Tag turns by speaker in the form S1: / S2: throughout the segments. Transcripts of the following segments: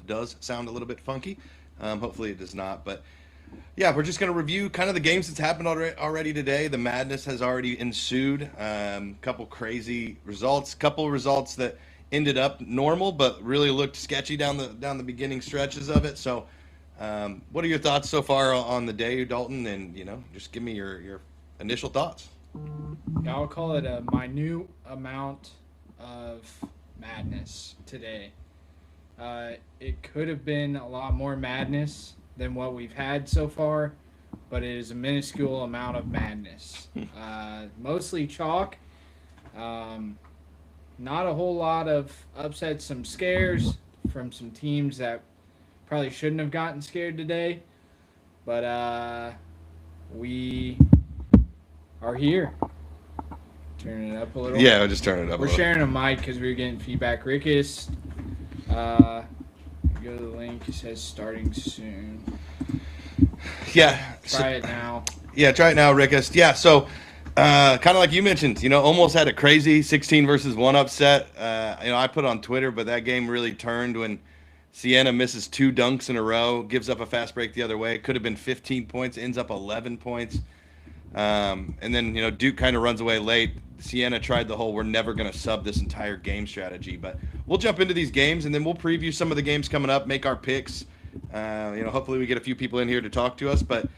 S1: does sound a little bit funky. Hopefully it does not. But yeah, we're just going to review kind of the games that's happened already today. The madness has already ensued. Couple crazy results, couple results that ended up normal, but really looked sketchy down the beginning stretches of it. So, what are your thoughts so far on the day, Dalton? And just give me your initial thoughts.
S2: Yeah, I'll call it a minute amount of madness today. It could have been a lot more madness than what we've had so far, but it is a minuscule amount of madness. Mostly chalk. Not a whole lot of upsets, some scares from some teams that probably shouldn't have gotten scared today, but we are here. Turn it up a little.
S1: Yeah, I'll just turn it up.
S2: We're sharing a mic because we were getting feedback. Rickus, go to the link. It says starting soon.
S1: Yeah.
S2: Try it now.
S1: Yeah, try it now, Rickus. Yeah, so kind of like you mentioned, almost had a crazy 16 versus 1 upset. I put on Twitter, but that game really turned when Siena misses 2 dunks in a row, gives up a fast break the other way. It could have been 15 points, ends up 11 points. And then, Duke kind of runs away late. Siena tried the whole we're never going to sub this entire game strategy. But we'll jump into these games, and then we'll preview some of the games coming up, make our picks. Hopefully we get a few people in here to talk to us. But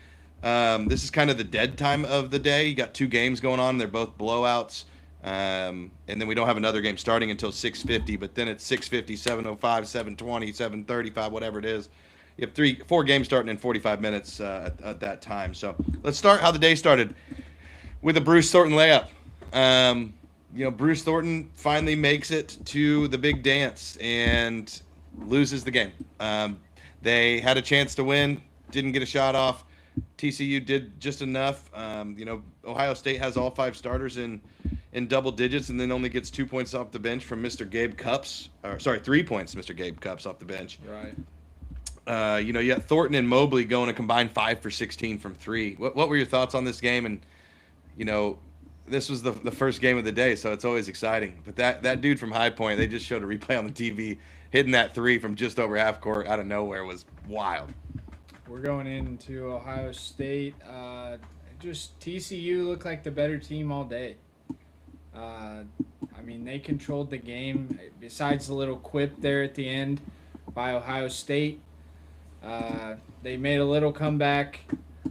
S1: this is kind of the dead time of the day. You got 2 games going on. They're both blowouts. And then we don't have another game starting until 6:50. But then it's 6:50, 7:05, 7:20, 7:35, whatever it is. You have 4 games starting in 45 minutes at that time. So let's start how the day started with a Bruce Thornton layup. Bruce Thornton finally makes it to the big dance and loses the game. They had a chance to win, didn't get a shot off. TCU did just enough. Ohio State has all 5 starters in double digits and then only gets 2 points off the bench from Mr. Gabe Cups. 3 points, Mr. Gabe Cups off the bench.
S2: Right.
S1: You got Thornton and Mobley going a combined 5 for 16 from 3. What were your thoughts on this game? And, this was the first game of the day, so it's always exciting. But that dude from High Point, they just showed a replay on the TV, hitting that 3 from just over half court out of nowhere was wild.
S2: We're going into Ohio State. Just TCU looked like the better team all day. They controlled the game. Besides the little quip there at the end by Ohio State, they made a little comeback.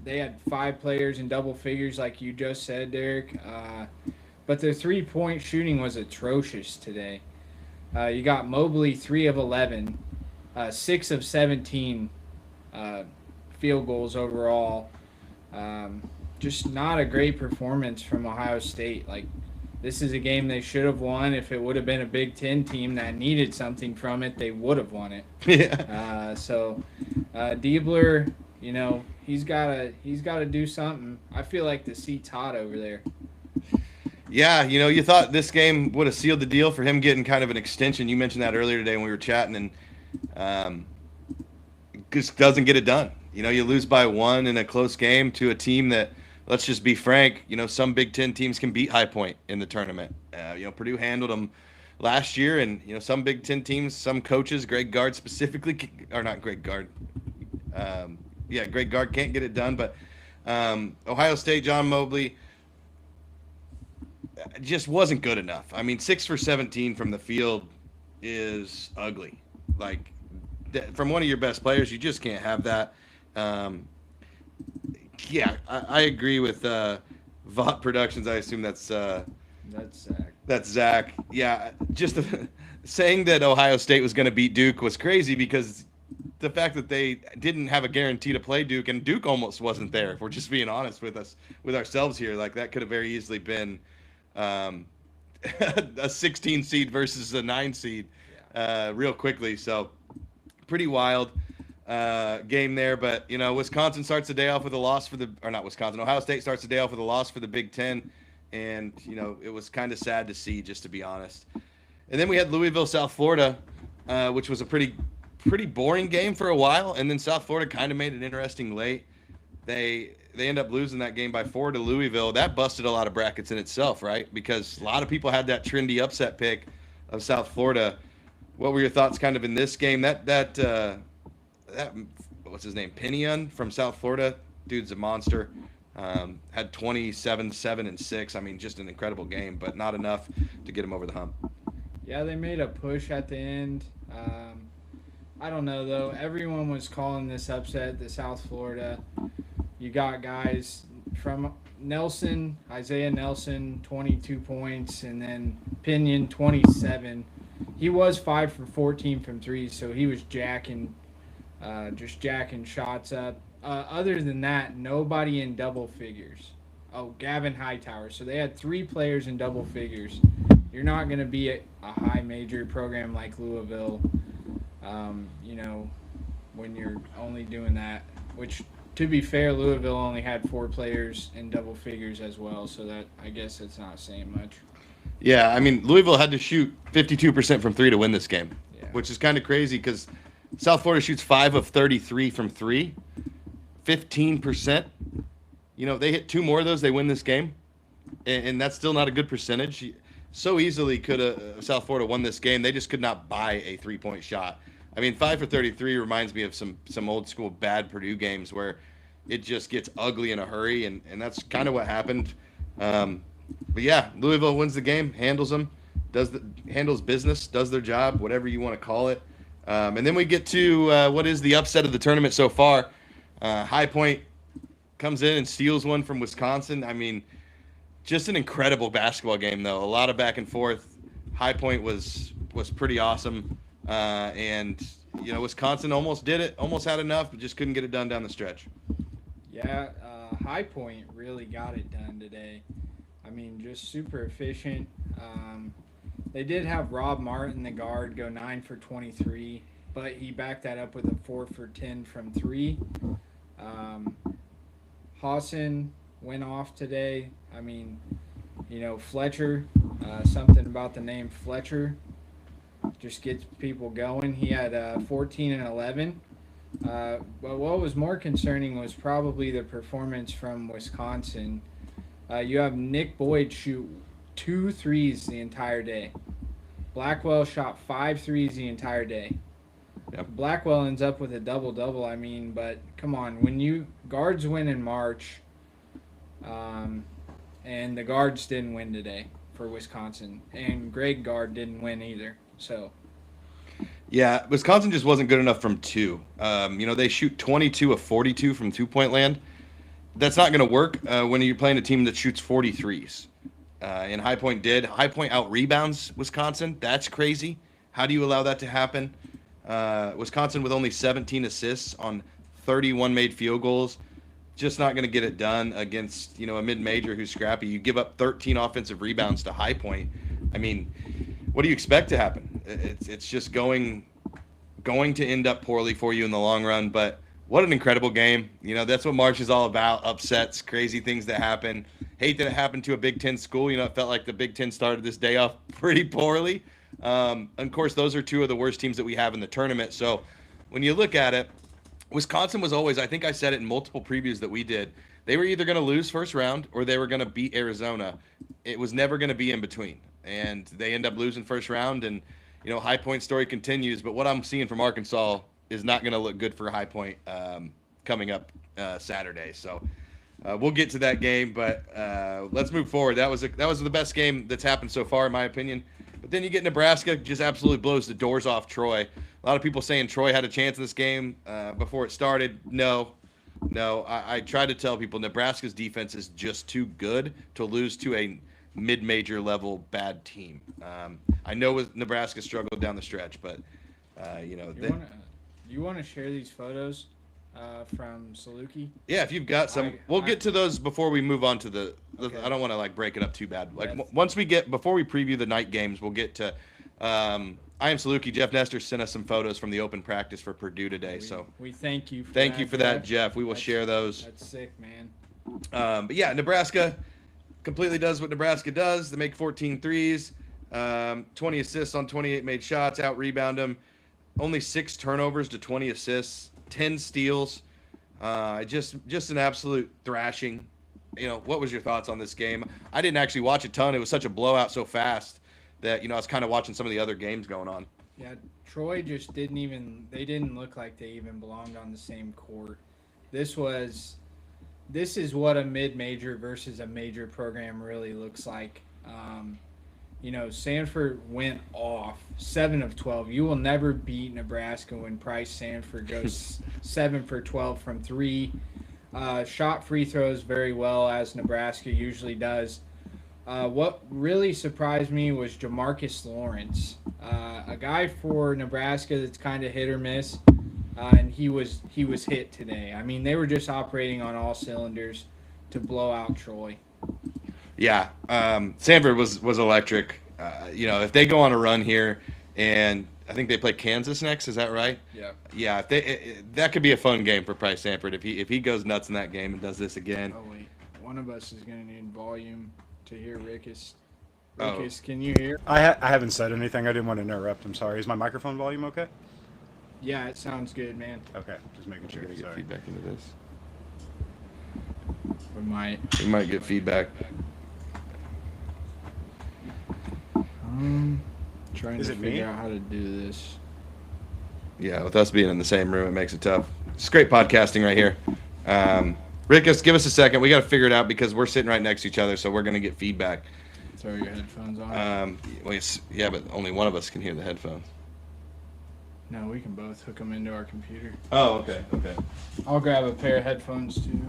S2: They had 5 players in double figures, like you just said, Derek. But their 3-point shooting was atrocious today. You got Mobley 3 of 11, 6 of 17 field goals overall. Just not a great performance from Ohio State. This is a game they should have won. If it would have been a Big Ten team that needed something from it, they would have won it.
S1: Yeah.
S2: Diebler, he's gotta do something. I feel like the seat's hot over there.
S1: Yeah, you thought this game would have sealed the deal for him getting kind of an extension. You mentioned that earlier today when we were chatting, and just doesn't get it done. You lose by 1 in a close game to a team that, let's just be frank, some Big Ten teams can beat High Point in the tournament. Purdue handled them last year, and, some Big Ten teams, some coaches, Greg Gard specifically, or not Greg Gard. Greg Gard can't get it done, but Ohio State, John Mobley, just wasn't good enough. 6 for 17 from the field is ugly. From one of your best players, you just can't have that. I agree with Vought Productions. I assume that's Zach. That's Zach. Yeah, just saying that Ohio State was going to beat Duke was crazy because the fact that they didn't have a guarantee to play Duke, and Duke almost wasn't there. If we're just being honest with ourselves here, that could have very easily been a 16 seed versus a 9 seed real quickly. So pretty wild game there. But, Wisconsin starts the day off with a loss Ohio State starts the day off with a loss for the Big Ten. And, it was kind of sad to see, just to be honest. And then we had Louisville, South Florida, which was a pretty boring game for a while. And then South Florida kind of made it interesting late. They end up losing that game by 4 to Louisville. That busted a lot of brackets in itself, right? Because a lot of people had that trendy upset pick of South Florida what were your thoughts kind of in this game? That what's his name? Pinion from South Florida. Dude's a monster. Had 27, 7, and 6. I mean, just an incredible game, but not enough to get him over the hump.
S2: Yeah, they made a push at the end. I don't know, though. Everyone was calling this upset, the South Florida. You got guys from Nelson, Isaiah Nelson, 22 points, and then Pinion, 27. He was 5 for 14 from 3, so he was jacking shots up. Other than that, nobody in double figures. Oh, Gavin Hightower. So they had 3 players in double figures. You're not going to be a high major program like Louisville, when you're only doing that, which, to be fair, Louisville only had 4 players in double figures as well, so that I guess it's not saying much.
S1: Yeah, I mean, Louisville had to shoot 52% from 3 to win this game, which is kind of crazy because South Florida shoots 5 of 33 from 3, 15%. They hit 2 more of those, they win this game, and that's still not a good percentage. So easily could have South Florida won this game. They just could not buy a 3-point shot. I mean, 5 for 33 reminds me of some old school bad Purdue games where it just gets ugly in a hurry, and that's kind of what happened. But yeah, Louisville wins the game, handles them, handles business, does their job, whatever you want to call it. And then we get to what is the upset of the tournament so far. High Point comes in and steals one from Wisconsin. I mean, just an incredible basketball game, though. A lot of back and forth. High Point was pretty awesome. And Wisconsin almost did it, almost had enough, but just couldn't get it done down the stretch.
S2: Yeah, High Point really got it done today. I mean, just super efficient. They did have Rob Martin, the guard, go 9 for 23, but he backed that up with a 4 for 10 from 3. Hawson went off today. I mean, Fletcher, something about the name Fletcher just gets people going. He had 14 and 11. But what was more concerning was probably the performance from Wisconsin. You have Nick Boyd shoot 2 threes the entire day. Blackwell shot 5 threes the entire day. Yep. Blackwell ends up with a double-double, I mean, but come on. When guards win in March, and the guards didn't win today for Wisconsin, and Greg Gard didn't win either. So,
S1: yeah, Wisconsin just wasn't good enough from 2. They shoot 22 of 42 from 2-point land. That's not going to work when you're playing a team that shoots 43s. And High Point did. High Point out-rebounds Wisconsin. That's crazy. How do you allow that to happen? Wisconsin with only 17 assists on 31 made field goals. Just not going to get it done against, a mid-major who's scrappy. You give up 13 offensive rebounds to High Point. I mean, what do you expect to happen? It's just going to end up poorly for you in the long run. But what an incredible game. That's what March is all about. Upsets, crazy things that happen. Hate that it happened to a Big Ten school. It felt like the Big Ten started this day off pretty poorly. Of course, those are 2 of the worst teams that we have in the tournament. So when you look at it, Wisconsin was always, I think I said it in multiple previews that we did, they were either going to lose first round or they were going to beat Arizona. It was never going to be in between. And they end up losing first round, and, High Point story continues. But what I'm seeing from Arkansas is not going to look good for High Point coming up Saturday. So we'll get to that game, but let's move forward. That was the best game that's happened so far, in my opinion. But then you get Nebraska, just absolutely blows the doors off Troy. A lot of people saying Troy had a chance in this game before it started. No. I tried to tell people Nebraska's defense is just too good to lose to a mid-major level bad team. I know Nebraska struggled down the stretch, but
S2: you want to share these photos from Saluki?
S1: Yeah, if you've got some, we'll get to those before we move on to the. Okay. I don't want to break it up too bad. Before we preview the night games, we'll get to. I am Saluki. Jeff Nestor sent us some photos from the open practice for Purdue today.
S2: We thank you.
S1: Thank you for that, Jeff. We will share those.
S2: That's sick, man.
S1: But yeah, Nebraska completely does what Nebraska does. They make 14 threes, 20 assists on 28 made shots, out rebound them. Only 6 turnovers to 20 assists, 10 steals. Just an absolute thrashing. What was your thoughts on this game? I didn't actually watch a ton. It was such a blowout so fast that, I was kind of watching some of the other games going on.
S2: Yeah, Troy just they didn't look like they even belonged on the same court. This was this is what a mid-major versus a major program really looks like. Sanford went off 7 of 12. You will never beat Nebraska when Price Sanford goes 7 for 12 from three. Shot free throws very well, as Nebraska usually does. What really surprised me was Jamarcus Lawrence, a guy for Nebraska that's kind of hit or miss, and he was hit today. I mean, they were just operating on all cylinders to blow out Troy.
S1: Yeah, Sanford was electric. If they go on a run here, and I think they play Kansas next, is that right?
S2: Yeah.
S1: Yeah, that could be a fun game for Price Sanford if he goes nuts in that game and does this again.
S2: Oh wait, one of us is going to need volume to hear Rickus.
S1: Oh.
S2: Rickus, can you hear?
S3: I haven't said anything. I didn't want to interrupt. I'm sorry. Is my microphone volume okay?
S2: Yeah, it sounds good, man.
S3: Okay, just making sure.
S1: We're gonna get
S3: Sorry.
S1: feedback into this.
S2: We might.
S1: We might get feedback.
S2: Trying
S3: Is
S2: to
S3: it
S2: figure
S3: me?
S2: out how to do this.
S1: Yeah, with us being in the same room, it makes it tough. It's great podcasting right here. Rickus, give us a second. We got to figure it out because we're sitting right next to each other, so we're going to get feedback.
S2: Throw your headphones on.
S1: Yeah, but only one of us can hear the headphones.
S2: No, we can both hook them into our computer.
S1: Oh, okay.
S2: I'll grab a pair of headphones too.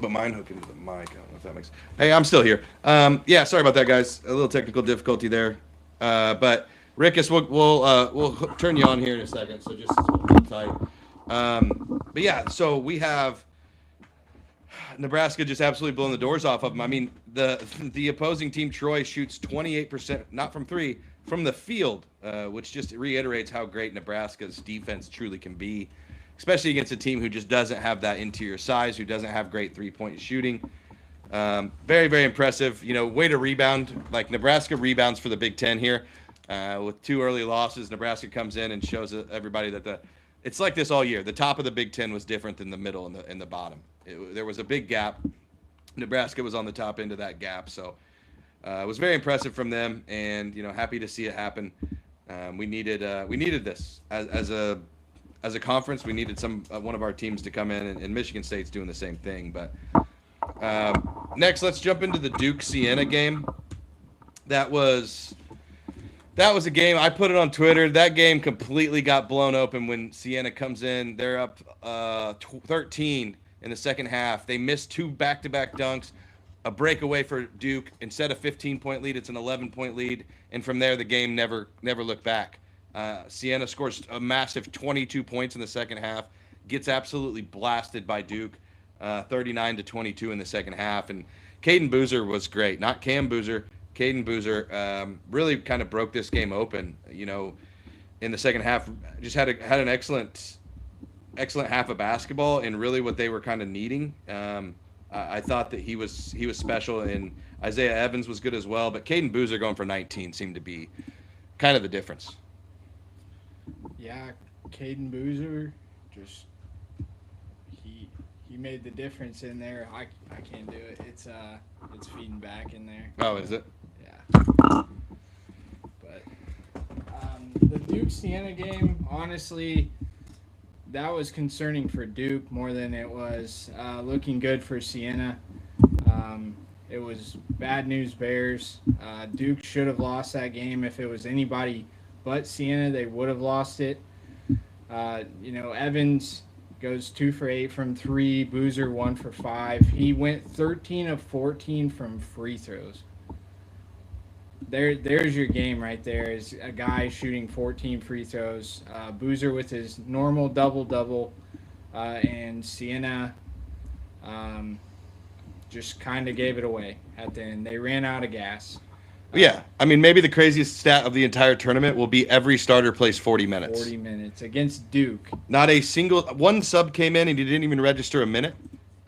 S1: But mine hook into the mic. I don't know if that makes. Hey, I'm still here. Yeah, sorry about that, guys. A little technical difficulty there. But Rickus, we'll turn you on here in a second. So just hold tight. But yeah, so we have Nebraska just absolutely blowing the doors off of them. I mean, the opposing team, Troy, shoots 28%, not from three, from the field, which just reiterates how great Nebraska's defense truly can be, especially against a team who just doesn't have that interior size, who doesn't have great three-point shooting. Very, very impressive. Way to rebound. Like, Nebraska rebounds for the Big Ten here. With 2 early losses, Nebraska comes in and shows everybody that it's like this all year. The top of the Big Ten was different than the middle and the bottom. There was a big gap. Nebraska was on the top end of that gap, so it was very impressive from them, and happy to see it happen. We needed this as a conference. We needed one of our teams to come in, and Michigan State's doing the same thing. But next, let's jump into the Duke-Siena game. That was a game. I put it on Twitter. That game completely got blown open when Siena comes in. They're up 13 in the second half. They missed 2 back-to-back dunks, a breakaway for Duke. Instead of 15-point lead, it's an 11-point lead. And from there, the game never looked back. Siena scores a massive 22 points in the second half, gets absolutely blasted by Duke, 39-22 in the second half. And Caden Boozer was great. Not Cam Boozer. Caden Boozer really kind of broke this game open, in the second half. Just had an excellent half of basketball, and really what they were kind of needing. I thought that he was special, and Isaiah Evans was good as well. But Caden Boozer going for 19 seemed to be kind of the difference.
S2: Yeah, Caden Boozer, just he made the difference in there. I can't do it. It's feeding back in there.
S1: Oh, is it?
S2: Yeah. But the Duke-Siena game, honestly, that was concerning for Duke more than it was looking good for Siena. It was bad news bears. Duke should have lost that game. If it was anybody but Siena, they would have lost it. Evans goes 2 for 8 from 3. Boozer 1 for 5. He went 13 of 14 from free throws. There's your game right there. Is a guy shooting 14 free throws. Boozer with his normal double-double, and Siena just kind of gave it away at the end. They ran out of gas.
S1: Yeah, I mean, maybe the craziest stat of the entire tournament will be every starter plays 40 minutes.
S2: 40 minutes against Duke.
S1: Not a single one sub came in and he didn't even register a minute.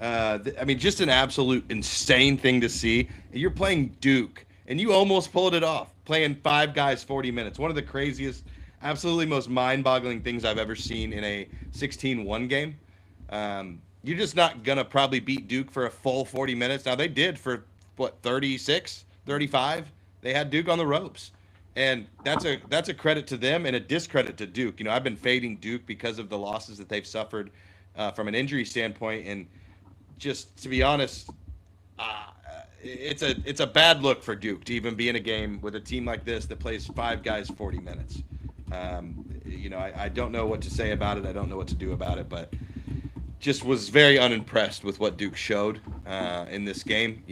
S1: I mean, just an absolute insane thing to see. You're playing Duke, and you almost pulled it off, playing 5 guys 40 minutes. One of the craziest, absolutely most mind-boggling things I've ever seen in a 16-1 game. You're just not going to probably beat Duke for a full 40 minutes. Now, they did for, 36, 35? They had Duke on the ropes. And that's a credit to them and a discredit to Duke. I've been fading Duke because of the losses that they've suffered from an injury standpoint. And just to be honest, it's a bad look for Duke to even be in a game with a team like this that plays 5 guys 40 minutes. I don't know what to say about it. I don't know what to do about it, but just was very unimpressed with what Duke showed in this game.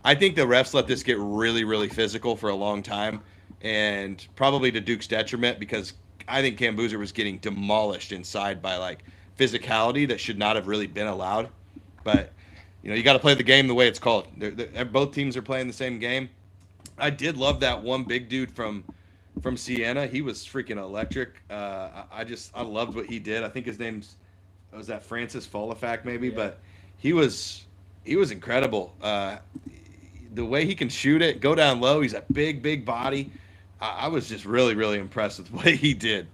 S1: I think the refs let this get really, really physical for a long time, and probably to Duke's detriment, because I think Cam Boozer was getting demolished inside by like physicality that should not have really been allowed. But you got to play the game the way it's called. Both teams are playing the same game. I did love that one big dude from Siena. He was freaking electric. I loved what he did. I think his name's was that Francis Folafak maybe,
S2: Yeah.
S1: But he was incredible. The way he can shoot it, go down low. He's a big body. I was just really, really impressed with what he did.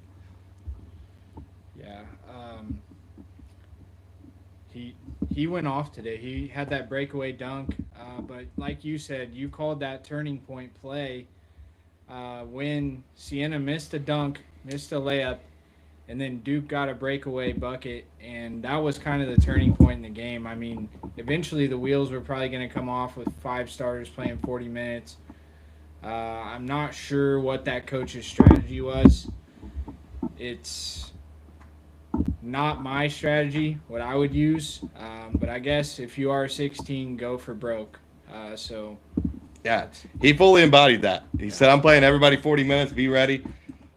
S2: Yeah. He went off today. He had that breakaway dunk, but like you said, you called that turning point play when Siena missed a dunk, missed a layup, and then Duke got a breakaway bucket, and that was kind of the turning point in the game. I mean, eventually the wheels were probably going to come off with 5 starters playing 40 minutes. I'm not sure what that coach's strategy was. It's not my strategy, what I would use, but I guess if you are 16, go for broke.
S1: Yeah, he fully embodied that. He said, I'm playing everybody 40 minutes, be ready.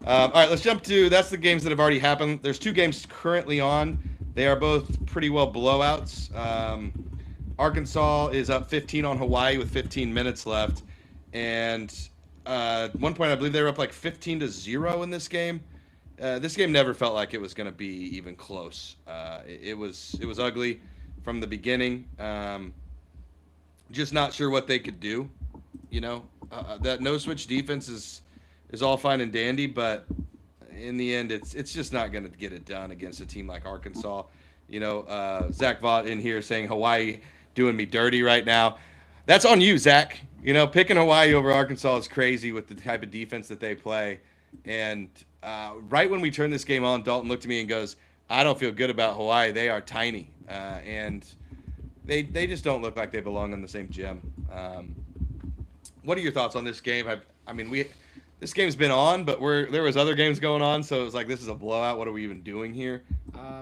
S1: All right, let's jump to, that's the games that have already happened. There's 2 games currently on. They are both pretty well blowouts. Arkansas is up 15 on Hawaii with 15 minutes left. And at one point, I believe they were up like 15-0 in this game. This game never felt like it was going to be even close. It was ugly from the beginning. Just not sure what they could do. That no-switch defense is all fine and dandy, but in the end, it's just not going to get it done against a team like Arkansas. Zach Vaught in here saying Hawaii doing me dirty right now. That's on you, Zach. Picking Hawaii over Arkansas is crazy with the type of defense that they play. And right when we turned this game on, Dalton looked at me and goes, I don't feel good about Hawaii. They are tiny. And they just don't look like they belong in the same gym. What are your thoughts on this game? This game's been on, but there was other games going on, so it was like, this is a blowout. What are we even doing here?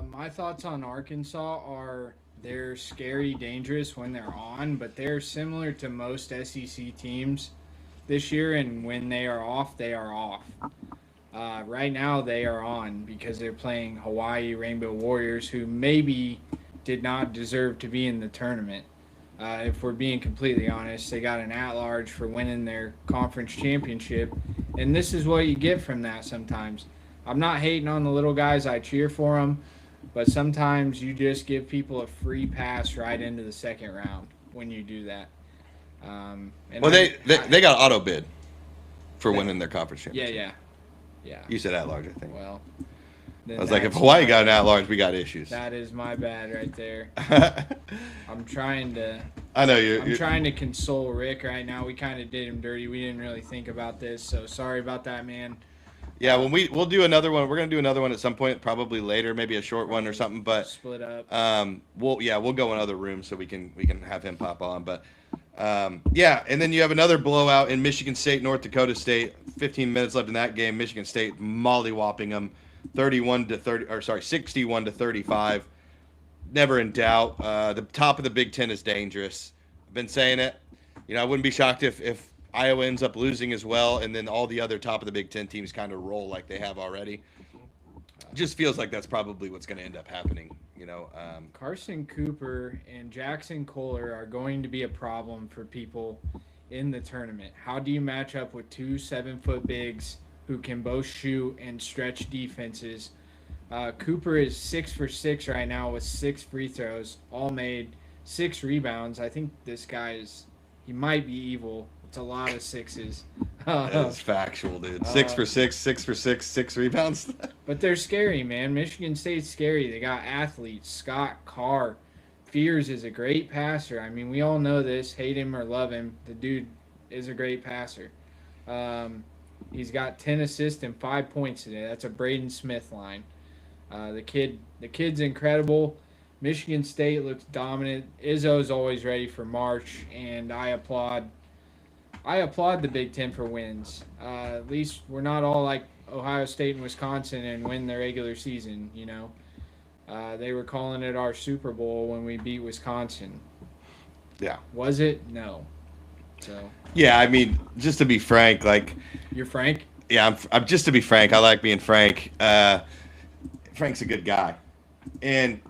S2: My thoughts on Arkansas are they're scary, dangerous when they're on, but they're similar to most SEC teams this year, and when they are off, they are off. Right now, they are on because they're playing Hawaii Rainbow Warriors, who maybe did not deserve to be in the tournament. If we're being completely honest, they got an at-large for winning their conference championship, and this is what you get from that sometimes. I'm not hating on the little guys. I cheer for them, but sometimes you just give people a free pass right into the second round when you do that.
S1: They got auto bid for winning their conference championship.
S2: Yeah.
S1: You said at-large, I think.
S2: Well,
S1: I was like, if Hawaii got an at-large, we got issues.
S2: That is my bad right there. I'm trying to.
S1: I know you're.
S2: I'm trying to console Rick right now. We kind of did him dirty. We didn't really think about this, so sorry about that, man.
S1: Yeah, we'll do another one. We're gonna do another one at some point, probably later, maybe a short one or something. But
S2: split up.
S1: We'll go in other rooms so we can have him pop on. But yeah, and then you have another blowout in Michigan State, North Dakota State. 15 minutes left in that game. Michigan State mollywhopping them, 61-35. Never in doubt. The top of the Big Ten is dangerous. I've been saying it. I wouldn't be shocked if Iowa ends up losing as well, and then all the other top of the Big Ten teams kind of roll like they have already. Just feels like that's probably what's going to end up happening.
S2: Carson Cooper and Jackson Kohler are going to be a problem for people in the tournament. How do you match up with 2 7-foot bigs who can both shoot and stretch defenses? Cooper is 6 for 6 right now with 6 free throws, all made, 6 rebounds. I think this guy he might be evil. It's a lot of 6s.
S1: It's factual, dude. 6 for 6, 6 for 6, 6 rebounds.
S2: But they're scary, man. Michigan State's scary. They got athletes. Scott Carr. Fears is a great passer. I mean, we all know this. Hate him or love him. The dude is a great passer. He's got 10 assists and 5 points today. That's a Braden Smith line. The kid's incredible. Michigan State looks dominant. Izzo's always ready for March, and I applaud the Big Ten for wins. At least we're not all like Ohio State and Wisconsin and win the regular season. They were calling it our Super Bowl when we beat Wisconsin.
S1: Yeah.
S2: Was it? No. So.
S1: Yeah, I mean, just to be frank, like.
S2: You're frank?
S1: Yeah, I'm just to be frank. I like being frank. Frank's a good guy, and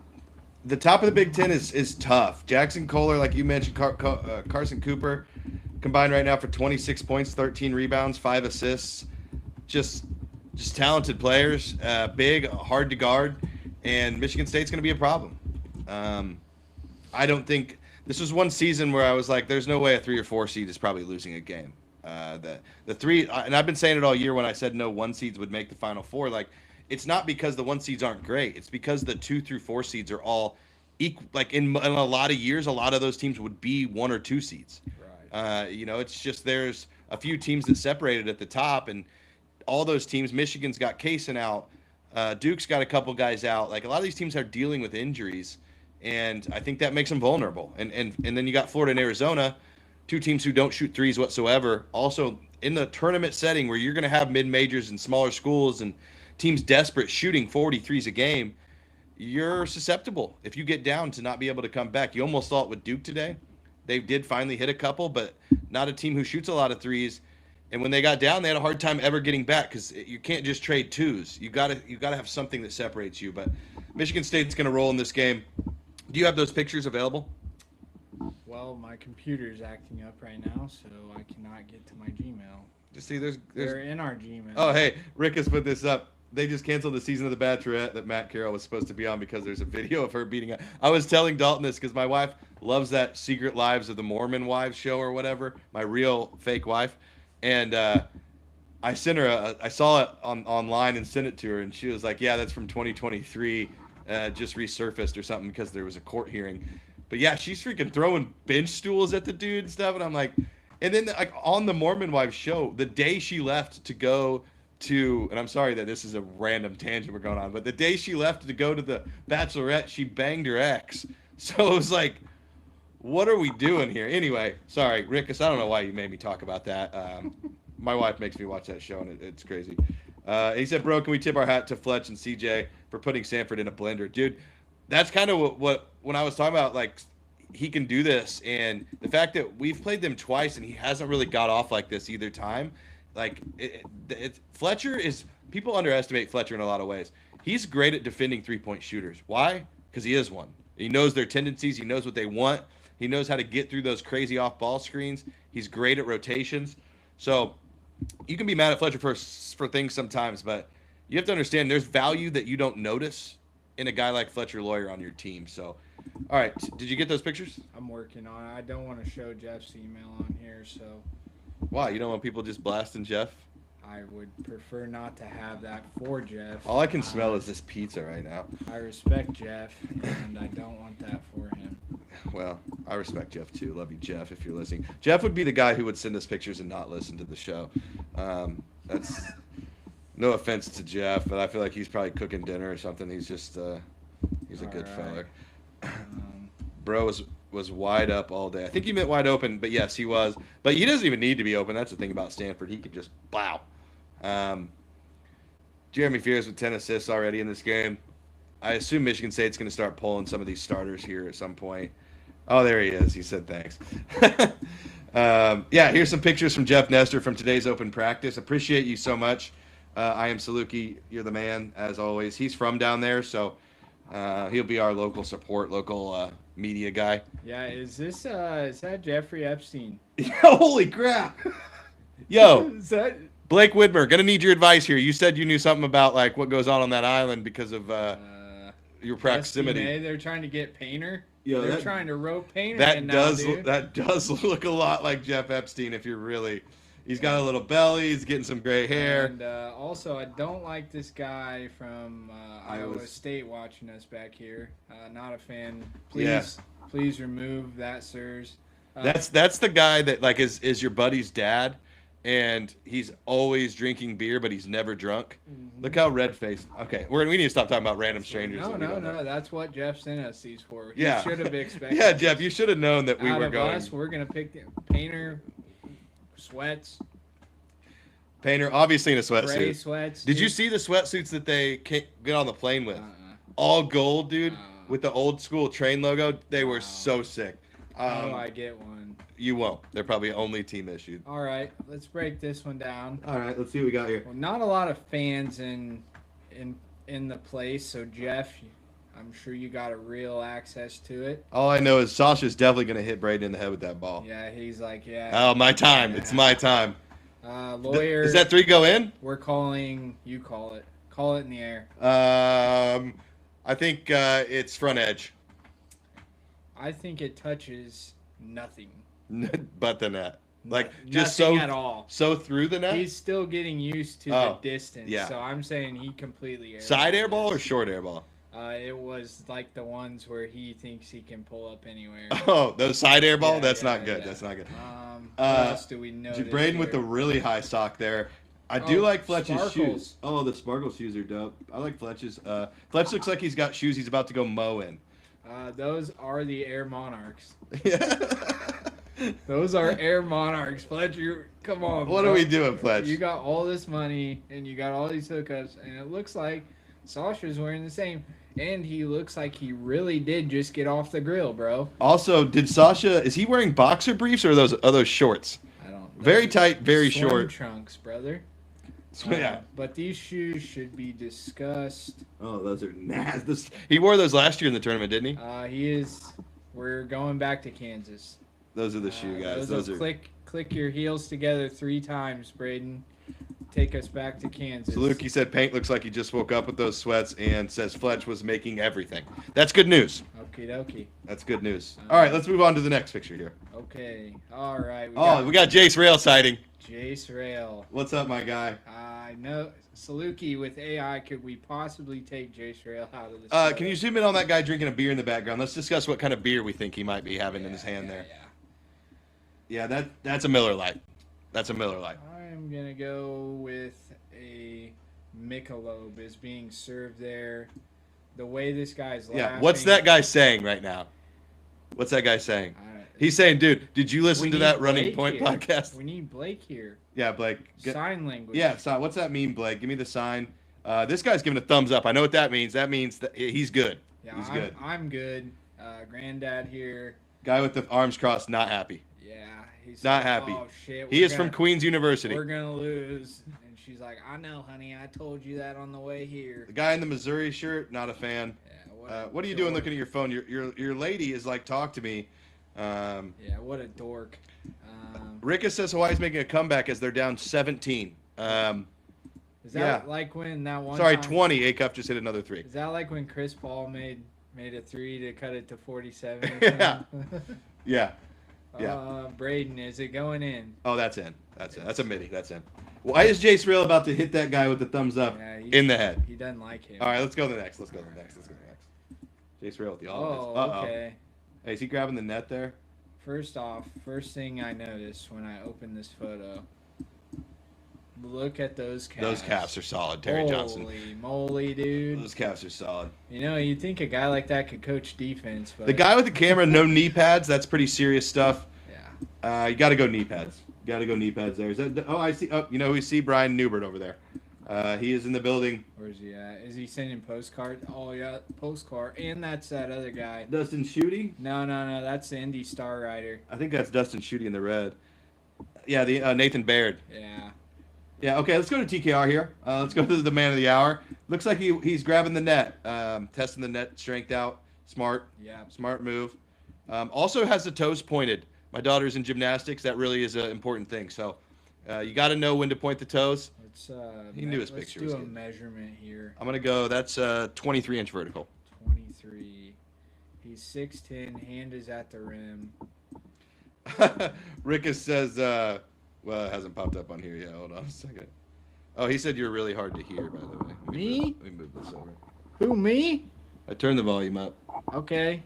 S1: the top of the Big Ten is tough. Jackson Kohler, like you mentioned, Carson Cooper, combined right now for 26 points, 13 rebounds, 5 assists. Just talented players, big, hard to guard, and Michigan State's going to be a problem. I don't think this was one season where I was like, there's no way a 3 or 4 seed is probably losing a game. The 3, and I've been saying it all year when I said no 1 seeds would make the Final Four. Like, it's not because the 1 seeds aren't great. It's because the 2 through 4 seeds are all equal. Like in a lot of years, a lot of those teams would be 1 or 2 seeds. Right. It's just there's a few teams that separated at the top, and all those teams. Michigan's got Kaysen out. Duke's got a couple guys out. Like a lot of these teams are dealing with injuries, and I think that makes them vulnerable. And then you got Florida and Arizona, 2 teams who don't shoot threes whatsoever. Also in the tournament setting where you're going to have mid-majors and smaller schools and teams desperate shooting 43s a game, you're susceptible if you get down to not be able to come back. You almost saw it with Duke today. They did finally hit a couple, but not a team who shoots a lot of threes. And when they got down, they had a hard time ever getting back because you can't just trade 2s. You gotta have something that separates you. But Michigan State's going to roll in this game. Do you have those pictures available?
S2: Well, my computer's acting up right now, so I cannot get to my Gmail.
S1: Just see, there's
S2: They're in our Gmail.
S1: Oh, hey, Rick has put this up. They just canceled the season of The Bachelorette that Matt Carroll was supposed to be on because there's a video of her beating up. I was telling Dalton this because my wife loves that Secret Lives of the Mormon Wives show or whatever, my real fake wife. And I sent her I saw it online and sent it to her, and she was like, yeah, that's from 2023, just resurfaced or something because there was a court hearing. But yeah, she's freaking throwing bench stools at the dude and stuff, and I'm like, and then like on the Mormon Wives show, the day she left to go to, and I'm sorry that this is a random tangent we're going on, but the day she left to go to the Bachelorette, she banged her ex. So it was like, what are we doing here? Anyway, sorry, Rickus, I don't know why you made me talk about that. My wife makes me watch that show, and it's crazy. He said, bro, can we tip our hat to Fletch and CJ for putting Sanford in a blender? Dude, that's kind of what when I was talking about, like, he can do this, and the fact that we've played them twice and he hasn't really got off like this either time. Like, Fletcher is – people underestimate Fletcher in a lot of ways. He's great at defending three-point shooters. Why? Because he is one. He knows their tendencies. He knows what they want. He knows how to get through those crazy off-ball screens. He's great at rotations. So you can be mad at Fletcher for things sometimes, but you have to understand there's value that you don't notice in a guy like Fletcher Lawyer on your team. So, all right, did you get those pictures?
S2: I'm working on it. I don't want to show Jeff's email on here, so –
S1: why? You don't want people just blasting Jeff?
S2: I would prefer not to have that for Jeff.
S1: All I can smell is this pizza right now.
S2: I respect Jeff, and I don't want that for him.
S1: Well, I respect Jeff too. Love you, Jeff, if you're listening. Jeff would be the guy who would send us pictures and not listen to the show. That's no offense to Jeff, but I feel like he's probably cooking dinner or something. He's just he's a good fella. Bro was wide up all day. I think he meant wide open, but yes, he was. But he doesn't even need to be open. That's the thing about Stanford. He could just plow. Jeremy Fears with 10 assists already in this game. I assume Michigan State's going to start pulling some of these starters here at some point. Oh, there he is. He said thanks. Yeah, here's some pictures from Jeff Nestor from today's open practice. Appreciate you so much. I am Saluki. You're the man, as always. He's from down there, so he'll be our local support, local media guy.
S2: Yeah, is that Jeffrey Epstein?
S1: Holy crap! Yo,
S2: Is that
S1: Blake Widmer, gonna need your advice here. You said you knew something about like what goes on that island because of your proximity.
S2: SBA, they're trying to get Painter.
S1: Yo,
S2: they're trying to rope Painter.
S1: That
S2: in
S1: does
S2: now, dude.
S1: that does look a lot like Jeff Epstein if you're really. He's got a little belly. He's getting some gray hair.
S2: And also, I don't like this guy from Iowa State watching us back here. Not a fan. Please remove that, sirs.
S1: That's the guy that like is your buddy's dad, and he's always drinking beer, but he's never drunk. Look how red-faced. Okay, we need to stop talking about random strangers.
S2: No. That's what Jeff sent us these for. He
S1: Yeah.
S2: should have expected.
S1: Yeah, Jeff, you should have known that we
S2: Out
S1: were
S2: of
S1: going.
S2: us, we're gonna pick the Painter, sweats,
S1: Painter, obviously in a
S2: gray
S1: sweatsuit.
S2: sweats.
S1: Did you see the sweatsuits that they get on the plane with?
S2: Uh-uh.
S1: All gold, dude,
S2: Uh-uh.
S1: with the old school train logo. They were
S2: Wow.
S1: so sick.
S2: How do I get one?
S1: You won't. They're probably only team issued.
S2: All right, let's break this one down.
S1: All right, let's see what we got here.
S2: Well, not a lot of fans in the place, so Jeff, I'm sure you got a real access to it.
S1: All I know is Sasha's definitely going to hit Braden in the head with that ball.
S2: Yeah, he's like, yeah.
S1: Oh, my time. It's my time.
S2: Lawyer.
S1: Is that 3 go in?
S2: We're calling. You call it. Call it in the air.
S1: I think it's front edge.
S2: I think it touches nothing.
S1: But the net. Like,
S2: Nothing
S1: just
S2: at all.
S1: so through the net?
S2: He's still getting used to
S1: Oh,
S2: the distance.
S1: yeah.
S2: So I'm saying he completely airballed
S1: Side air ball or
S2: this.
S1: short air ball?
S2: It was like the ones where he thinks he can pull up anywhere.
S1: Oh, those side air ball?
S2: Yeah,
S1: That's
S2: yeah,
S1: not good.
S2: yeah.
S1: That's not good.
S2: What else do we know?
S1: Braden with the really high sock there. I do like Fletch's shoes.
S2: sparkles.
S1: Oh, the sparkle shoes are dope. I like Fletch's. Fletch looks like he's got shoes he's about to go mow in.
S2: Those are the Air Monarchs.
S1: Yeah.
S2: Those are Air Monarchs. Fletcher, come on.
S1: What
S2: bro.
S1: are we doing, Fletch?
S2: You got all this money and you got all these hookups, and it looks like Sasha's wearing the same. And he looks like he really did just get off the grill, bro.
S1: Also, did Sasha? Is he wearing boxer briefs or are those shorts?
S2: I don't.
S1: Very
S2: those
S1: tight, very
S2: swim
S1: short.
S2: trunks, brother.
S1: Yeah.
S2: But these shoes should be discussed.
S1: Oh, those are nasty. He wore those last year in the tournament, didn't he?
S2: He is. We're going back to Kansas.
S1: Those are the shoe guys. Those are.
S2: Click your heels together 3 times, Braden. Take us back to Kansas.
S1: Saluki said Paint looks like he just woke up with those sweats and says Fletch was making everything. That's good news.
S2: Okie dokie.
S1: That's good news. All right, let's move on to the next picture here.
S2: Okay. All right.
S1: We got Jace Rail sighting.
S2: Jace Rail.
S1: What's up, my guy?
S2: I know. Saluki with AI, could we possibly take Jace Rail out of this?
S1: Can you zoom in on that guy drinking a beer in the background? Let's discuss what kind of beer we think he might be having in his hand there. Yeah, that's a Miller Lite. That's a Miller Lite.
S2: I'm going to go with a Michelob is being served there. The way this guy's laughing.
S1: Yeah, what's that guy saying right now? What's that guy saying? He's saying, dude, did you listen to that Running Point podcast?
S2: We need Blake here.
S1: Yeah, Blake.
S2: Sign language.
S1: Yeah, so what's that mean, Blake? Give me the sign. This guy's giving a thumbs up. I know what that means. That means that he's good.
S2: Yeah,
S1: he's good.
S2: I'm good. Granddad here.
S1: Guy with the arms crossed, not happy.
S2: Yeah, he's
S1: not
S2: like,
S1: happy.
S2: Oh shit.
S1: He is from Queens University.
S2: We're gonna lose. And she's like, I know, honey. I told you that on the way here.
S1: The guy in the Missouri shirt, not a fan.
S2: Yeah,
S1: what are you doing looking at your phone? Your lady is like, talk to me.
S2: Yeah, what a dork.
S1: Ricka says Hawaii's making a comeback as they're down 17.
S2: Is that like when that one?
S1: Sorry,
S2: time,
S1: 20. A-Cup just hit another 3.
S2: Is that like when Chris Paul made a 3 to cut it to 47?
S1: Yeah. Yeah.
S2: Braden, is it going in?
S1: Oh, that's in. That's in. That's a midi. That's in. Why is Jace Real about to hit that guy with the thumbs up in the head?
S2: He doesn't like him.
S1: All right, let's go to the next. Let's go to the next. Jace Real with the offense.
S2: Okay.
S1: Hey, is he grabbing the net there?
S2: First thing I noticed when I opened this photo, look at those calves.
S1: Those calves are solid, Terry Johnson.
S2: Holy moly, dude.
S1: Those calves are solid.
S2: You know, you'd think a guy like that could coach defense. But
S1: The guy with the camera, no knee pads, that's pretty serious stuff.
S2: Yeah.
S1: You got to go knee pads. Got to go knee pads there. Is that? Oh, I see. Oh, we see Brian Newbert over there. He is in the building.
S2: Where's he at? Is he sending postcard? Oh, yeah, postcard. And that's that other guy.
S1: Dustin Schutte?
S2: No. That's the Indy Star Rider.
S1: I think that's Dustin Schutte in the red. Yeah, the Nathan Baird.
S2: Yeah.
S1: Yeah, okay, let's go to TKR here. Let's go to the man of the hour. Looks like he's grabbing the net, testing the net strength out. Smart. Yeah. Smart move. Also has the toes pointed. My daughter's in gymnastics. That really is an important thing. So you got to know when to point the toes. He knew his picture.
S2: Let's do a measurement here.
S1: I'm going to go, that's 23-inch vertical.
S2: 23. He's 6'10". Hand is at the rim.
S1: Rickus says, well, it hasn't popped up on here yet. Hold on a second. Oh, he said you're really hard to hear, by the way.
S2: Me?
S1: Let me move this over.
S2: Who, me?
S1: I turned the volume up.
S2: Okay.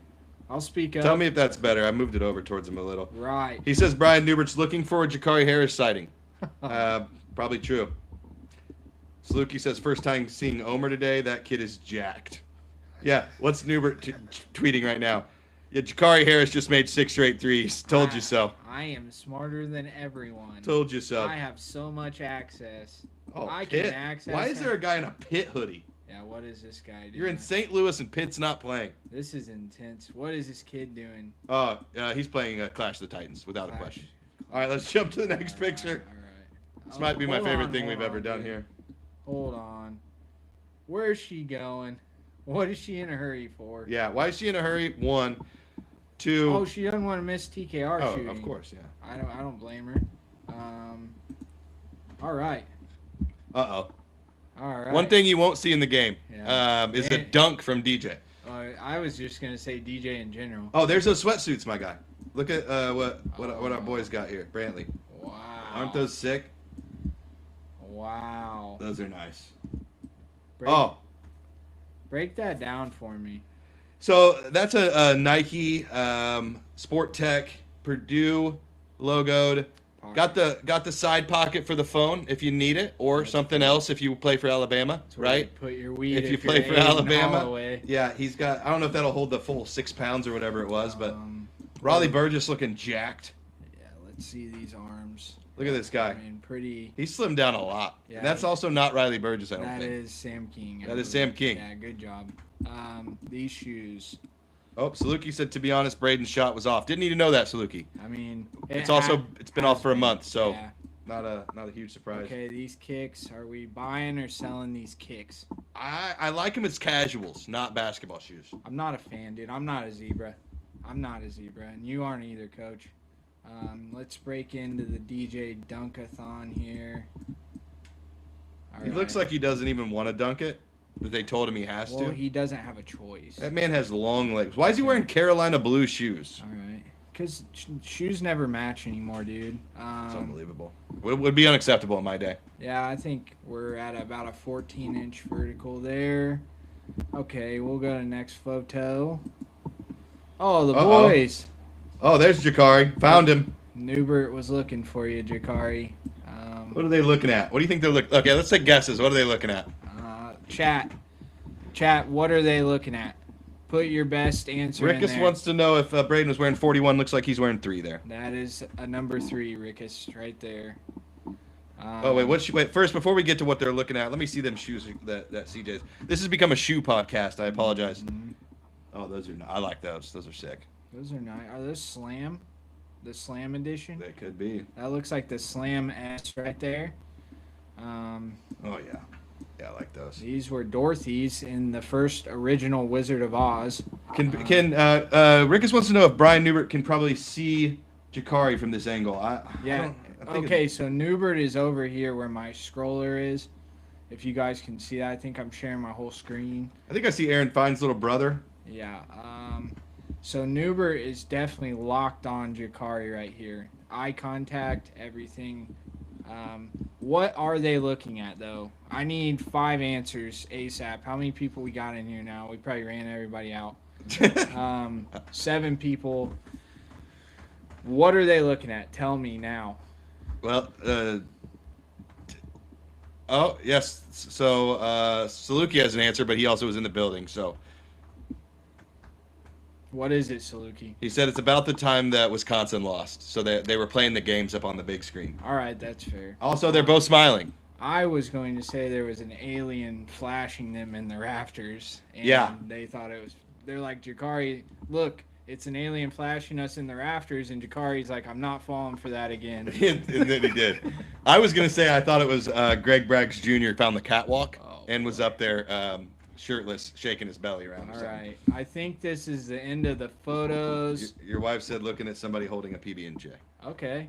S2: I'll speak up.
S1: Tell me if that's better. I moved it over towards him a little.
S2: Right.
S1: He says Brian Newbert's looking for a Jakari Harris sighting. Probably true. Saluki says, first time seeing Omer today. That kid is jacked. Yeah, what's Newbert tweeting right now? Yeah, Jakari Harris just made 6 straight threes. Told you so.
S2: I am smarter than everyone.
S1: Told you so.
S2: I have so much access.
S1: Oh,
S2: I
S1: Pitt.
S2: can access.
S1: Why is there a guy in a Pitt hoodie?
S2: Yeah, what is this guy doing?
S1: You're in St. Louis and Pitt's not playing.
S2: This is intense. What is this kid doing?
S1: He's playing Clash of the Titans, without a question. All right, let's jump to the next picture.
S2: All right.
S1: This might be my favorite thing we've ever done here.
S2: Hold on. Where is she going? What is she in a hurry for?
S1: Yeah, why is she in a hurry? 1, 2.
S2: Oh, she doesn't want to miss TKR shooting.
S1: Of course, yeah.
S2: I don't blame her. All right.
S1: Uh-oh.
S2: All right.
S1: One thing you won't see in the game
S2: Yeah.
S1: is a dunk from DJ.
S2: I was just gonna say DJ in general.
S1: Oh, there's those sweatsuits, my guy. Look at what our boys got here, Brantley.
S2: Wow.
S1: Aren't those sick?
S2: Wow.
S1: Those are nice.
S2: Break that down for me.
S1: So that's a Nike Sport Tech Purdue logoed.
S2: Pocket.
S1: Got the side pocket for the phone if you need it, or something else if you play for Alabama, right?
S2: Put your weed
S1: If you
S2: you're
S1: play for
S2: Aiden
S1: Alabama.
S2: Holloway.
S1: Yeah, he's got. I don't know if that'll hold the full 6 pounds or whatever it was, but Raleigh Burgess looking jacked.
S2: Yeah, let's see these arms.
S1: Look at this guy.
S2: I mean, pretty.
S1: He slimmed down a lot.
S2: Yeah,
S1: And that's also not Riley Burgess, I don't
S2: That
S1: think.
S2: is Sam King.
S1: That is Sam King.
S2: Yeah, good job. These shoes.
S1: Oh, Saluki said, to be honest, Braden's shot was off. Didn't need to know that, Saluki.
S2: I mean,
S1: It's been off for a month, so
S2: Yeah.
S1: not a huge surprise.
S2: Okay, these kicks. Are we buying or selling these kicks?
S1: I like them as casuals, not basketball shoes.
S2: I'm not a fan, dude. I'm not a zebra. And you aren't either, Coach. Let's break into the DJ Dunkathon here.
S1: He looks like he doesn't even want to dunk it, but they told him he has
S2: Well,
S1: to.
S2: he doesn't have a choice.
S1: That man has long legs. Why is he wearing Carolina blue shoes?
S2: All right. Because shoes never match anymore, dude.
S1: It's unbelievable. Would be unacceptable in my day.
S2: Yeah, I think we're at about a 14-inch vertical there. Okay, we'll go to next photo. Oh, the boys.
S1: Oh, there's Jakari. Found him.
S2: Newbert was looking for you, Jakari.
S1: What are they looking at? What do you think they're looking? Okay, let's take guesses. What are they looking at?
S2: Chat. What are they looking at? Put your best answer in
S1: Rickus
S2: there.
S1: wants to know if Braden was wearing 41. Looks like he's wearing 3 there.
S2: That is a number 3, Rickus, right there.
S1: Wait. First, before we get to what they're looking at, let me see them shoes that CJ's. This has become a shoe podcast. I apologize.
S2: Mm-hmm.
S1: Oh, those are. I like those. Those are sick.
S2: Those are nice. Are those Slam? The Slam edition?
S1: They could be.
S2: That looks like the Slam S right there.
S1: Oh yeah. Yeah, I like those.
S2: These were Dorothy's in the first original Wizard of Oz.
S1: Can Rickus wants to know if Brian Newbert can probably see Jakari from this angle.
S2: Okay, so Newbert is over here where my scroller is. If you guys can see that, I think I'm sharing my whole screen.
S1: I think I see Aaron Fine's little brother.
S2: Yeah. So Newbert is definitely locked on Jakari right here. Eye contact, everything. What are they looking at, though? I need 5 answers ASAP. How many people we got in here now? We probably ran everybody out. 7 people. What are they looking at? Tell me now.
S1: Well, oh, yes. So Saluki has an answer, but he also was in the building, so.
S2: What is it, Saluki?
S1: He said it's about the time that Wisconsin lost, so they were playing the games up on the big screen.
S2: All right, that's fair.
S1: Also, they're both smiling.
S2: I was going to say there was an alien flashing them in the rafters. And
S1: Yeah.
S2: They thought it was. They're like, Jakari, look, it's an alien flashing us in the rafters, and Jakari's like, I'm not falling for that again.
S1: And then he did. I was going to say I thought it was Greg Braggs Jr. found the catwalk and was up there shirtless, shaking his belly around.
S2: All right. I think this is the end of the photos.
S1: Your wife said looking at somebody holding a PB&J.
S2: Okay.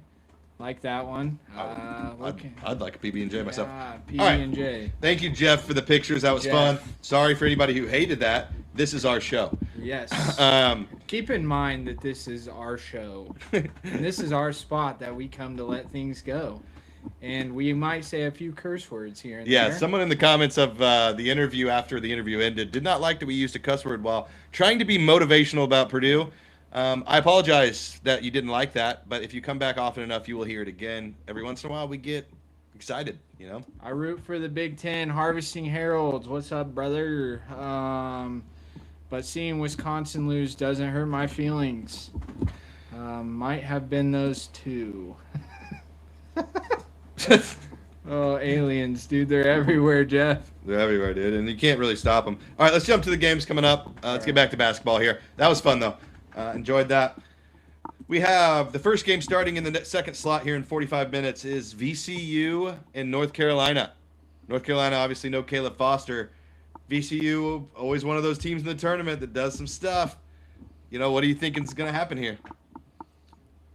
S2: Like that one.
S1: I'd like a PB&J myself.
S2: PB&J.
S1: Right. Thank you, Jeff, for the pictures. That was fun. Sorry for anybody who hated that. This is our show.
S2: Yes. Keep in mind that this is our show. And this is our spot that we come to let things go. And we might say a few curse words here and there.
S1: Someone in the comments of the interview after the interview ended did not like that we used a cuss word while trying to be motivational about Purdue. I apologize that you didn't like that, but if you come back often enough, you will hear it again. Every once in a while, we get excited, you know?
S2: I root for the Big Ten Harvesting Heralds. What's up, brother? But seeing Wisconsin lose doesn't hurt my feelings. Might have been those two. Oh, aliens, dude. They're everywhere, Jeff.
S1: They're everywhere, dude, and you can't really stop them. All right, let's jump to the games coming up. Let's get back to basketball here. That was fun, though. Enjoyed that. We have the first game starting in the second slot here in 45 minutes is VCU in North Carolina. North Carolina, obviously, no Caleb Foster. VCU, always one of those teams in the tournament that does some stuff. You know, what do you think is going to happen here?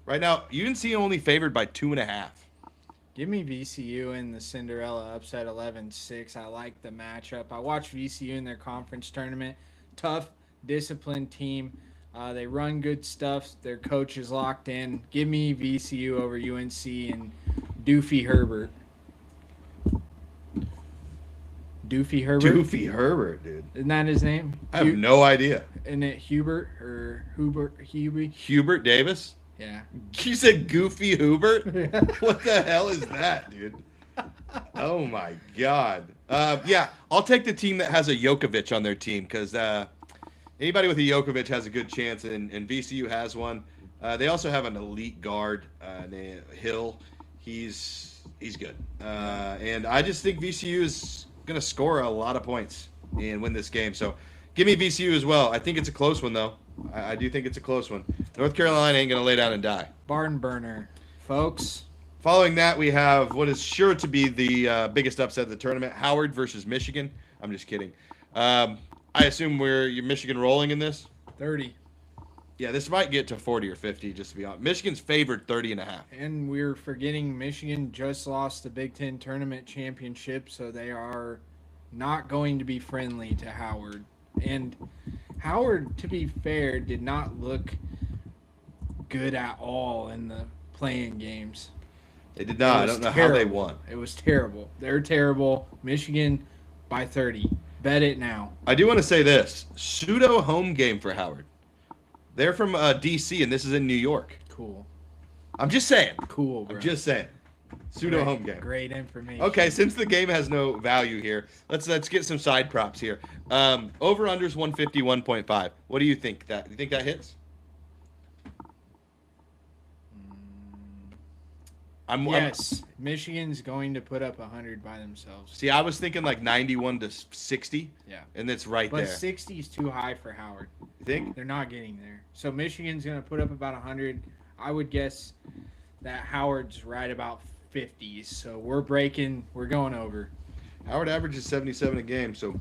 S1: Right now, UNC only favored by 2.5.
S2: Give me VCU in the Cinderella upset 11-6. I like the matchup. I watched VCU in their conference tournament. Tough, disciplined team. They run good stuff. Their coach is locked in. Give me VCU over UNC and Doofy Herbert. Doofy Herbert?
S1: Doofy Herbert, dude.
S2: Isn't that his name?
S1: I have no idea.
S2: Isn't it Hubert or Hubie?
S1: Hubert Davis?
S2: Yeah.
S1: You said Goofy Hubert? What the hell is that, dude? Oh, my God. Yeah, I'll take the team that has a Jokovic on their team because anybody with a Jokovic has a good chance, and VCU has one. They also have an elite guard, named Hill. He's good. And I just think VCU is going to score a lot of points and win this game. So give me VCU as well. I think it's a close one, though. I do think it's a close one. North Carolina ain't going to lay down and die.
S2: Barn burner, folks.
S1: Following that, we have what is sure to be the biggest upset of the tournament, Howard versus Michigan. I'm just kidding. I assume you're Michigan rolling in this?
S2: 30.
S1: Yeah, this might get to 40 or 50, just to be honest. Michigan's favored 30.5.
S2: And we're forgetting Michigan just lost the Big Ten Tournament Championship, so they are not going to be friendly to Howard. And Howard, to be fair, did not look good at all in the playing games.
S1: They did not. I don't know how they won.
S2: It was terrible. They're terrible. Michigan by 30. Bet it now.
S1: I do want to say this. Pseudo home game for Howard. They're from D.C., and this is in New York.
S2: Cool.
S1: I'm just saying.
S2: Cool, bro.
S1: I'm just saying. Pseudo home game.
S2: Great information.
S1: Okay, since the game has no value here, let's get some side props here. Over-under's 151.5. What do you think? You think that hits?
S2: Yes. Michigan's going to put up 100 by themselves.
S1: See, I was thinking like 91 to 60.
S2: Yeah.
S1: And it's right there.
S2: But 60 is too high for Howard.
S1: You think?
S2: They're not getting there. So Michigan's going to put up about 100. I would guess that Howard's right about 50s. So we're going over.
S1: Howard averages 77 a game, so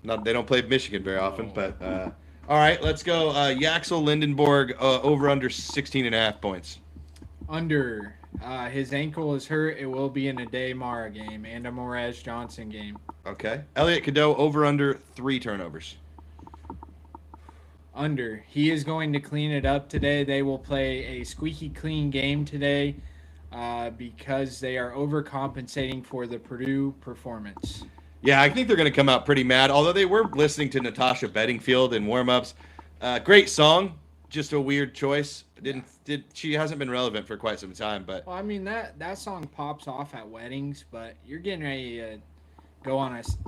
S1: they don't play Michigan very often. But all right, let's go. Yaxel Lindenborg over under 16.5 points.
S2: Under. His ankle is hurt. It will be an Ade Mara game and a Morez Johnson game.
S1: Okay. Elliot Cadeau over under 3 turnovers.
S2: Under. He is going to clean it up today. They will play a squeaky clean game today because they are overcompensating for the Purdue performance.
S1: Yeah, I think they're going to come out pretty mad, although they were listening to Natasha Bedingfield in warm-ups. Great song, just a weird choice. She hasn't been relevant for quite some time, but
S2: well, I mean that song pops off at weddings, but you're getting ready to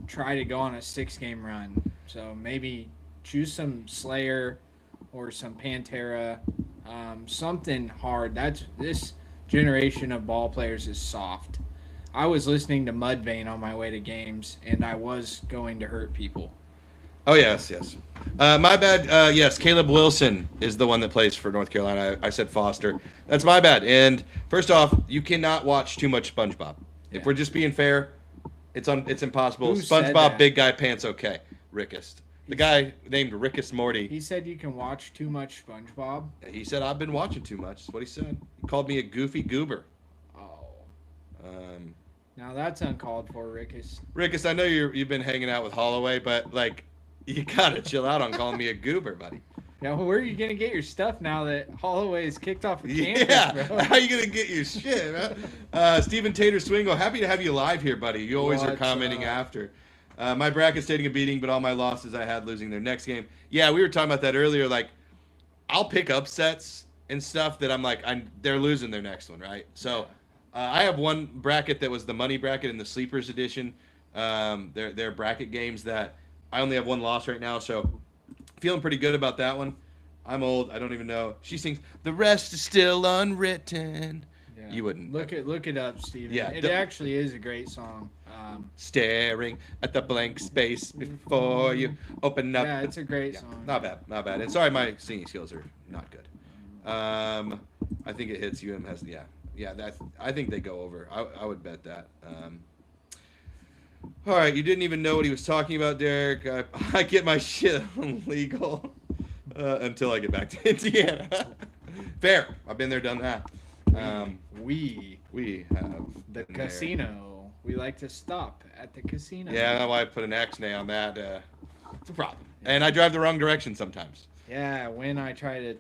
S2: try to go on a 6-game run. So maybe choose some Slayer or some Pantera, something hard. This generation of ball players is soft. I was listening to Mudvayne on my way to games, and I was going to hurt people.
S1: Oh, yes. My bad. Yes, Caleb Wilson is the one that plays for North Carolina. I said Foster. That's my bad. And first off, you cannot watch too much SpongeBob. Yeah. If we're just being fair, it's impossible.
S2: Who said
S1: SpongeBob,
S2: that?
S1: Big Guy Pants, okay. Rickest. The guy named Rickus Morty.
S2: He said you can watch too much SpongeBob.
S1: He said I've been watching too much. That's what he said. He called me a goofy goober.
S2: Oh. Now that's uncalled for, Rickus.
S1: Rickus, I know you've been hanging out with Holloway, but like, you gotta chill out on calling me a goober, buddy.
S2: Now, where are you gonna get your stuff now that Holloway is kicked off the campus,
S1: yeah,
S2: bro?
S1: How are you gonna get your shit, man? Stephen Tater Swingle, happy to have you live here, buddy. You always are commenting after. My bracket's taking a beating, but all my losses I had losing their next game. Yeah, we were talking about that earlier. Like, I'll pick upsets and stuff that I'm like, they're losing their next one, right? So I have one bracket that was the money bracket in the sleepers edition. They're bracket games that I only have one loss right now, so feeling pretty good about that one. I'm old. I don't even know. She sings, "The rest is still unwritten."
S2: Yeah.
S1: You wouldn't.
S2: Look it up, Steven.
S1: Yeah,
S2: It actually is a great song.
S1: Staring at the blank space before you open up.
S2: Yeah, it's a great song.
S1: Not bad. And sorry, my singing skills are not good. I think it hits. has I think they go over. I would bet that. All right, you didn't even know what he was talking about, Derek. I get my shit legal until I get back to Indiana. Fair. I've been there, done that. We have
S2: the
S1: been there.
S2: casino. We like to stop at the casino.
S1: Yeah, that's why I put an X-nay on that. It's a problem. And I drive the wrong direction sometimes.
S2: Yeah, when I try to,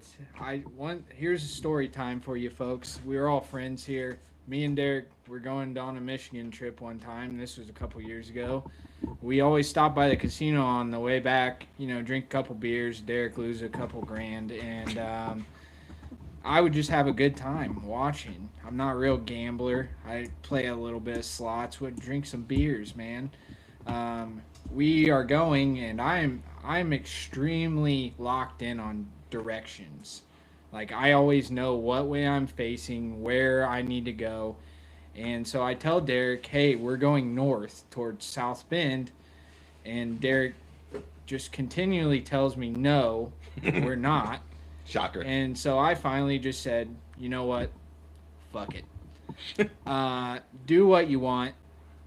S2: here's a story time for you folks. We were all friends here. Me and Derek were going on a Michigan trip one time. This was a couple years ago. We always stop by the casino on the way back, drink a couple beers. Derek lose a couple grand, and I would just have a good time watching. I'm not a real gambler. I play a little bit of slots, would drink some beers, man. We are going, and I'm extremely locked in on directions. Like, I always know what way I'm facing, where I need to go. And so I tell Derek, hey, we're going north towards South Bend. And Derek just continually tells me, no, we're not.
S1: Shocker.
S2: And so I finally just said, you know what? Fuck it. Do what you want.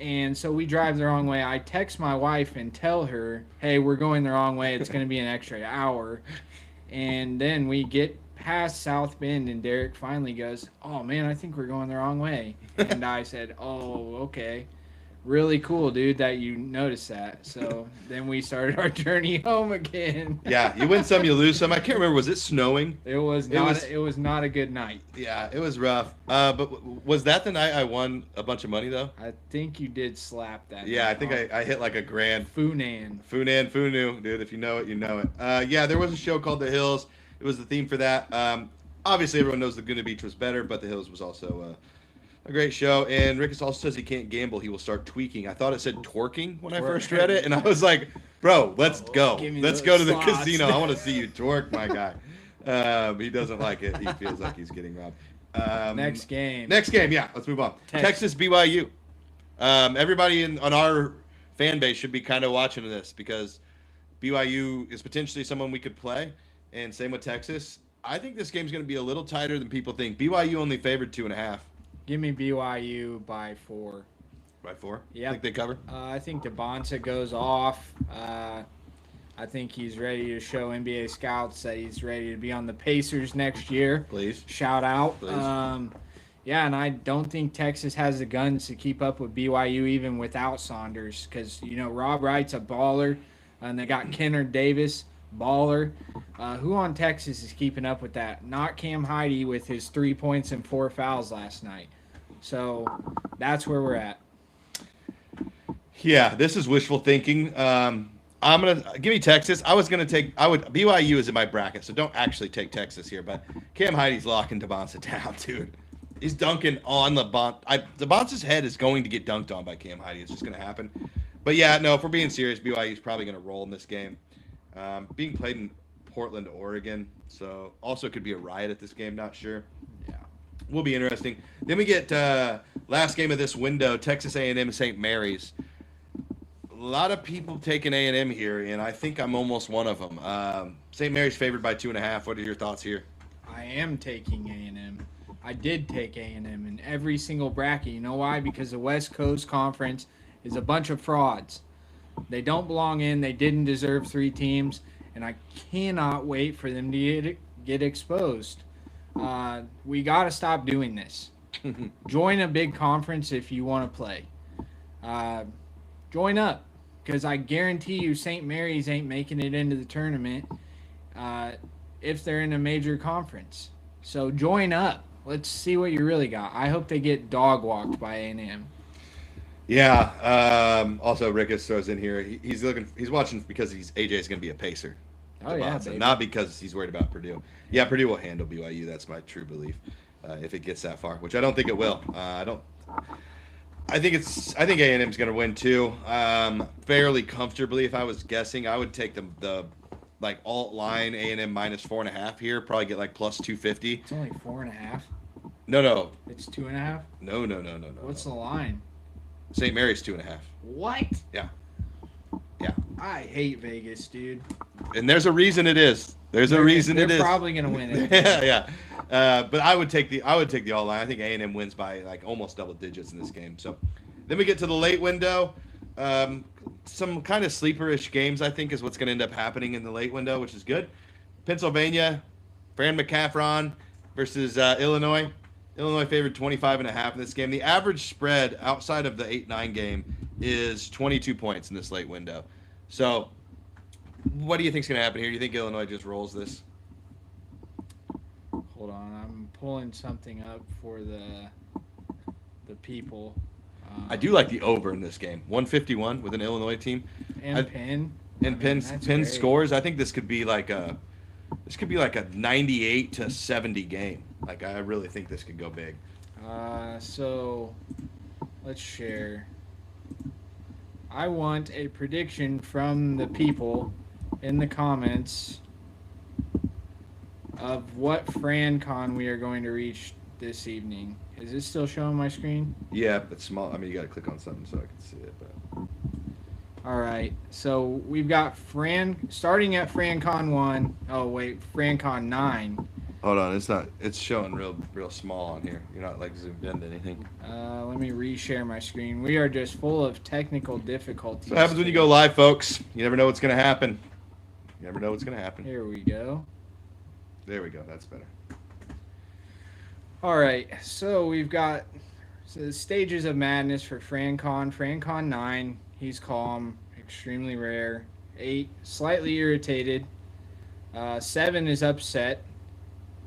S2: And so we drive the wrong way. I text my wife and tell her, hey, we're going the wrong way. It's going to be an extra hour. And then we get past South Bend, and Derek finally goes, oh, man, I think we're going the wrong way. And I said, oh, okay. Really cool, dude, that you noticed that. So then we started our journey home again.
S1: Yeah, you win some, you lose some. I can't remember. Was it snowing?
S2: It was not a good night.
S1: Yeah, it was rough. But was that the night I won a bunch of money, though?
S2: I think you did slap that.
S1: Yeah, I think I hit like $1,000. Funu. Dude, if you know it, you know it. Yeah, there was a show called The Hills. It was the theme for that. Obviously, everyone knows Laguna Beach was better, but The Hills was also a great show. And Ricketts also says he can't gamble. He will start tweaking. I thought it said twerking when I first read it, and I was like, bro, let's go. Let's go to the casino. I want to see you twerk, my guy. He doesn't like it. He feels like he's getting robbed.
S2: Next game,
S1: yeah. Let's move on. Texas BYU. Everybody on our fan base should be kind of watching this because BYU is potentially someone we could play, and same with Texas. I think this game's going to be a little tighter than people think. BYU only favored 2.5.
S2: Give me BYU by 4.
S1: By 4?
S2: Yeah.
S1: Think they cover?
S2: I think DeBonta goes off. I think he's ready to show NBA scouts that he's ready to be on the Pacers next year.
S1: Please.
S2: Shout out.
S1: Please.
S2: Yeah, and I don't think Texas has the guns to keep up with BYU even without Saunders because, Rob Wright's a baller, and they got Kennard Davis, baller. Who on Texas is keeping up with that? Not Cam Heide with his 3 points and 4 fouls last night. So that's where we're at.
S1: Yeah, this is wishful thinking. I'm gonna give me Texas. BYU is in my bracket, so don't actually take Texas here. But Cam Heide's locking DeBonta down, dude. He's dunking on DeBonta's head is going to get dunked on by Cam Heide. It's just gonna happen. But yeah, no, if we're being serious, BYU is probably gonna roll in this game. Being played in Portland, Oregon, so also could be a riot at this game. Not sure. Yeah, will be interesting. Then we get last game of this window: Texas A&M, St. Mary's. A lot of people taking A&M here, and I think I'm almost one of them. St. Mary's favored by 2.5. What are your thoughts here?
S2: I am taking A&M. I did take A&M in every single bracket. You know why? Because the West Coast Conference is a bunch of frauds. They don't belong in. They didn't deserve 3 teams, and I cannot wait for them to get exposed. We got to stop doing this. Join a big conference if you want to play. Join up, because I guarantee you St. Mary's ain't making it into the tournament if they're in a major conference. So join up. Let's see what you really got. I hope they get dog walked by A&M.
S1: Yeah. Also, Ricketts throws in here. He's watching because AJ's going to be a Pacer.
S2: Oh, yeah,
S1: Devonta,
S2: baby.
S1: not because he's worried about Purdue. Yeah, Purdue will handle BYU. That's my true belief. If it gets that far, which I don't think it will. I think A&M's going to win too, fairly comfortably. If I was guessing, I would take the like alt line A&M minus 4.5 here. Probably get like plus 250.
S2: It's only 4.5.
S1: No.
S2: It's 2.5.
S1: No.
S2: What's the line?
S1: St. Mary's 2.5.
S2: What?
S1: Yeah.
S2: I hate Vegas, dude.
S1: And there's a reason it is. There's a reason it is.
S2: They're probably gonna win it.
S1: yeah. But I would take the all line. I think A&M wins by like almost double digits in this game. So then we get to the late window. Some kind of sleeper-ish games, I think, is what's going to end up happening in the late window, which is good. Pennsylvania, Fran McCaffron versus Illinois. Illinois favored 25.5 in this game. The average spread outside of the 8-9 game is 22 points in this late window. So what do you think is going to happen here? Do you think Illinois just rolls this?
S2: Hold on, I'm pulling something up for the people.
S1: I do like the over in this game. 151 with an Illinois team.
S2: And Penn.
S1: Penn scores. I think this could be like a 98 to 70 game. Like I really think this could go big.
S2: So let's share. I want a prediction from the people in the comments of what FranCon we are going to reach this evening. Is this still showing my screen?
S1: Yeah, but small. I mean, you got to click on something so I can see it. But
S2: all right. So we've got starting at FranCon 1. Oh, wait. FranCon 9.
S1: hold on, it's not. It's showing real small on here. You're not like zoomed into anything.
S2: Let me reshare my screen. We are just full of technical difficulties.
S1: That's what happens when you go live, folks. You never know what's going to happen. You never know what's going to happen.
S2: Here we go.
S1: There we go. That's better.
S2: All right, so we've got the stages of madness for FranCon. FranCon 9, he's calm, extremely rare. 8, slightly irritated. 7 is upset.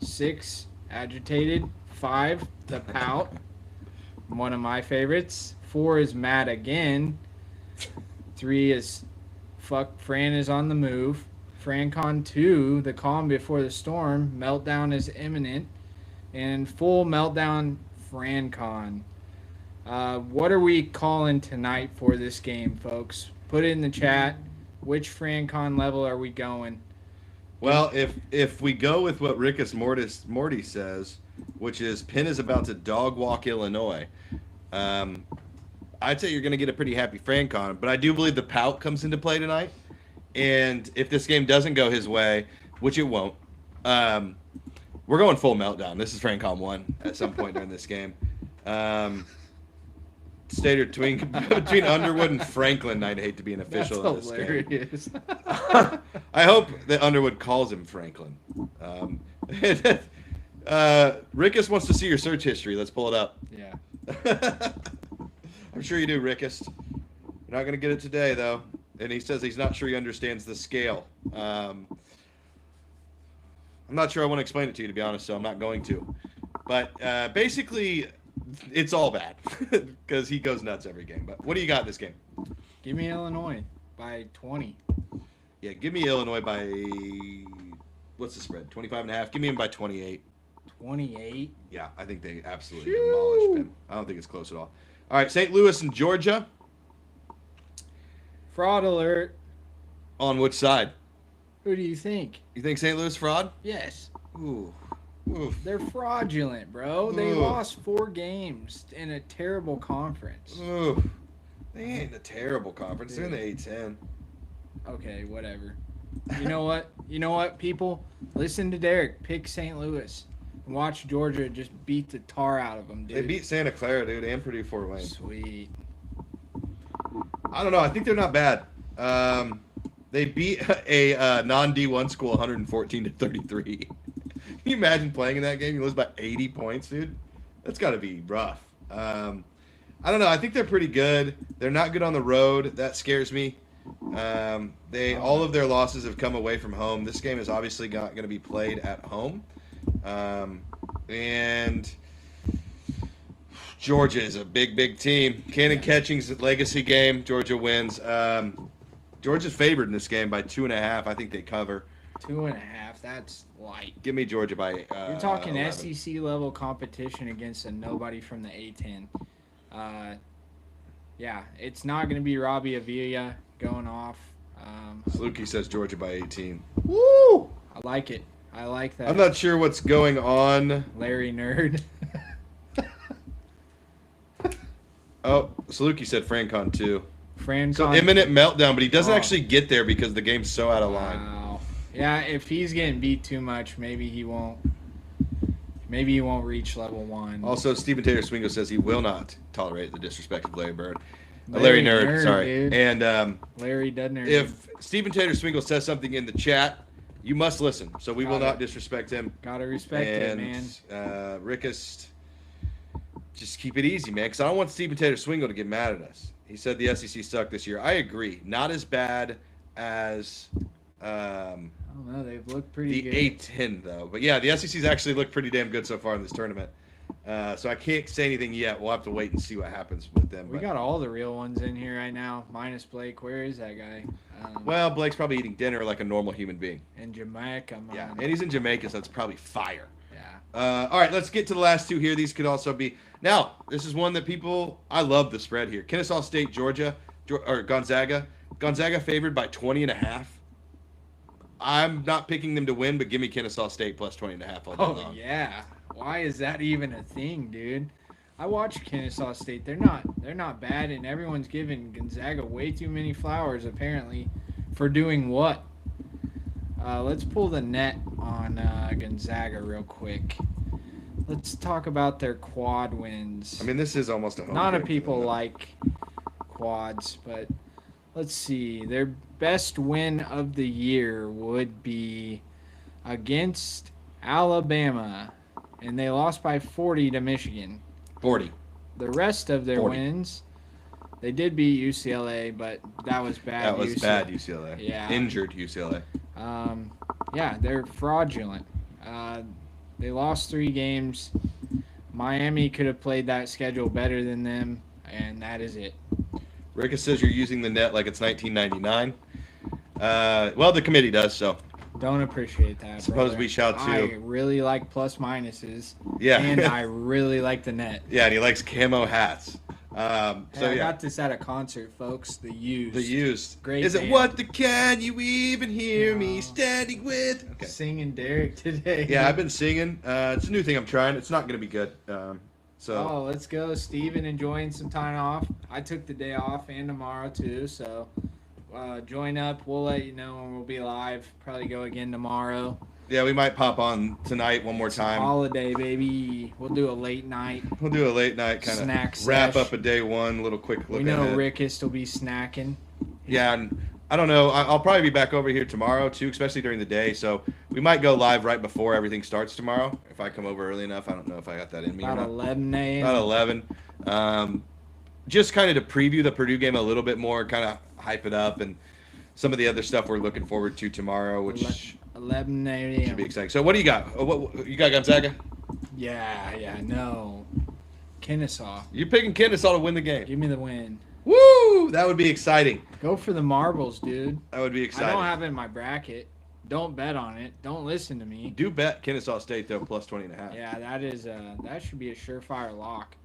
S2: 6, agitated. 5, the pout, one of my favorites. 4 is mad again. 3 is fuck, Fran is on the move. FranCon 2, the calm before the storm. Meltdown is imminent. And full meltdown FranCon. What are we calling tonight for this game, folks? Put it in the chat. Which FranCon level are we going?
S1: Well, if we go with what Rickus Morty says, which is Penn is about to dog walk Illinois, I'd say you're going to get a pretty happy FranCon. But I do believe the pout comes into play tonight. And if this game doesn't go his way, which it won't, we're going full meltdown. This is FranCon 1 at some point during this game. Stater between Underwood and Franklin. I'd hate to be an official in this
S2: hilarious.
S1: game. I hope that Underwood calls him Franklin. Rickus wants to see your search history. Let's pull it up.
S2: Yeah.
S1: I'm sure you do, Rickus. You're not going to get it today, though. And he says he's not sure he understands the scale. I'm not sure I want to explain it to you, to be honest, so I'm not going to. But basically, it's all bad because he goes nuts every game. But what do you got in this game?
S2: Give me Illinois by 20.
S1: Yeah, give me Illinois by, what's the spread, 25.5? Give me him by 28.
S2: 28?
S1: Yeah, I think they absolutely demolished Penn. I don't think it's close at all. All right, St. Louis and Georgia.
S2: Fraud alert.
S1: On which side?
S2: Who do you think?
S1: You think St. Louis fraud?
S2: Yes.
S1: Ooh. Oof.
S2: They're fraudulent, bro. They lost 4 games in a terrible conference.
S1: Ooh. They ain't in a terrible conference. They're in the A-10.
S2: Okay, whatever. You know what? You know what, people? Listen to Derek. Pick St. Louis. And watch Georgia just beat the tar out of them, dude.
S1: They beat Santa Clara, dude, and Purdue Fort Wayne.
S2: Sweet.
S1: I don't know. I think they're not bad. They beat a non-D1 school 114-33. Can you imagine playing in that game? You lose by 80 points, dude. That's got to be rough. I don't know. I think they're pretty good. They're not good on the road. That scares me. All of their losses have come away from home. This game is obviously going to be played at home. And Georgia is a big team. Cannon Catching's legacy game. Georgia wins. Georgia's favored in this game by 2.5. I think they cover.
S2: 2.5. That's light.
S1: Give me Georgia by.
S2: You're talking
S1: 11.
S2: SEC level competition against a nobody from the A10. Yeah, it's not going to be Robbie Avila going off.
S1: Sluky says Georgia by 18.
S2: Woo! I like it. I like that.
S1: I'm not sure what's going on.
S2: Larry Nerd.
S1: Oh, Saluki said Francon too.
S2: Francon.
S1: So imminent meltdown, but he doesn't actually get there because the game's so out of line.
S2: Wow. Yeah, if he's getting beat too much, maybe he won't reach level 1.
S1: Also, Stephen Taylor Swingo says he will not tolerate the disrespect of Larry Bird. Larry Nerd, sorry.
S2: Dude.
S1: And
S2: Larry Dudner.
S1: if Stephen Taylor Swingle says something in the chat, you must listen. So we will
S2: Got it.
S1: not disrespect him.
S2: Gotta respect it, man.
S1: And Rickus, just keep it easy, man, because I don't want Stephen Taylor Swingle to get mad at us. He said the SEC sucked this year. I agree. Not as bad as
S2: I don't know. They've looked pretty
S1: the
S2: good.
S1: A10, though. But, yeah, the SEC's actually looked pretty damn good so far in this tournament. So I can't say anything yet. We'll have to wait and see what happens with them.
S2: We got all the real ones in here right now, minus Blake. Where is that guy?
S1: Well, Blake's probably eating dinner like a normal human being.
S2: In Jamaica, man.
S1: Yeah, and he's in Jamaica, so it's probably fire.
S2: Yeah.
S1: All right, let's get to the last two here. These could also be – now, this is one that people – I love the spread here. Kennesaw State, Georgia, or Gonzaga. Gonzaga favored by 20.5. I'm not picking them to win, but give me Kennesaw State plus 20.5 all day long.
S2: Yeah. Why is that even a thing, dude? I watched Kennesaw State. They're not bad, and everyone's giving Gonzaga way too many flowers apparently for doing what? Let's pull the net on Gonzaga real quick. Let's talk about their quad wins.
S1: I mean, this is almost a home
S2: Not a
S1: game
S2: people
S1: for them.
S2: like quads, but let's see. Their best win of the year would be against Alabama, and they lost by 40 to Michigan.
S1: 40.
S2: The rest of their
S1: 40.
S2: wins, they did beat UCLA, but that was bad.
S1: That was bad UCLA.
S2: Yeah.
S1: Injured UCLA.
S2: Yeah, they're fraudulent. They lost 3 games. Miami could have played that schedule better than them, and that is it.
S1: Ricka says you're using the net like it's 1999. Well, the committee does, so.
S2: Don't appreciate that.
S1: Suppose
S2: brother.
S1: we shall too.
S2: I really like plus minuses.
S1: Yeah.
S2: And I really like the net.
S1: Yeah, and he likes camo hats.
S2: Hey, I got this at a concert, folks. The used.
S1: The used.
S2: Great
S1: Is it
S2: band.
S1: what the can you even hear me
S2: No.
S1: standing with? Okay.
S2: Singing Derek today.
S1: Yeah, I've been singing. It's a new thing I'm trying. It's not going to be good.
S2: Oh, let's go. Steven enjoying some time off. I took the day off and tomorrow too, so join up. We'll let you know when we'll be live. Probably go again tomorrow.
S1: Yeah, we might pop on tonight one more
S2: It's a
S1: time.
S2: holiday, baby. We'll do a late night.
S1: We'll do a late night kind
S2: Snack
S1: of wrap
S2: sesh.
S1: up a day one, little quick look
S2: We know
S1: ahead.
S2: Rickus will be snacking.
S1: Yeah, and I don't know. I'll probably be back over here tomorrow too, especially during the day. So we might go live right before everything starts tomorrow. If I come over early enough, I don't know if I got that in me or
S2: About
S1: not.
S2: 11 a.m.
S1: About 11. Just kind of to preview the Purdue game a little bit more, kind of hype it up, and some of the other stuff we're looking forward to tomorrow, which
S2: 11
S1: should be
S2: a.m.
S1: exciting. So what do you got? What you got, Gonzaga?
S2: Yeah, no. Kennesaw.
S1: You're picking Kennesaw to win the game.
S2: Give me the win.
S1: Woo! That would be exciting.
S2: Go for the marbles, dude.
S1: That would be
S2: I
S1: exciting.
S2: don't have it in my bracket. Don't bet on it. Don't listen to me.
S1: Do bet Kennesaw State though plus 20.5.
S2: Yeah, that should be a surefire lock.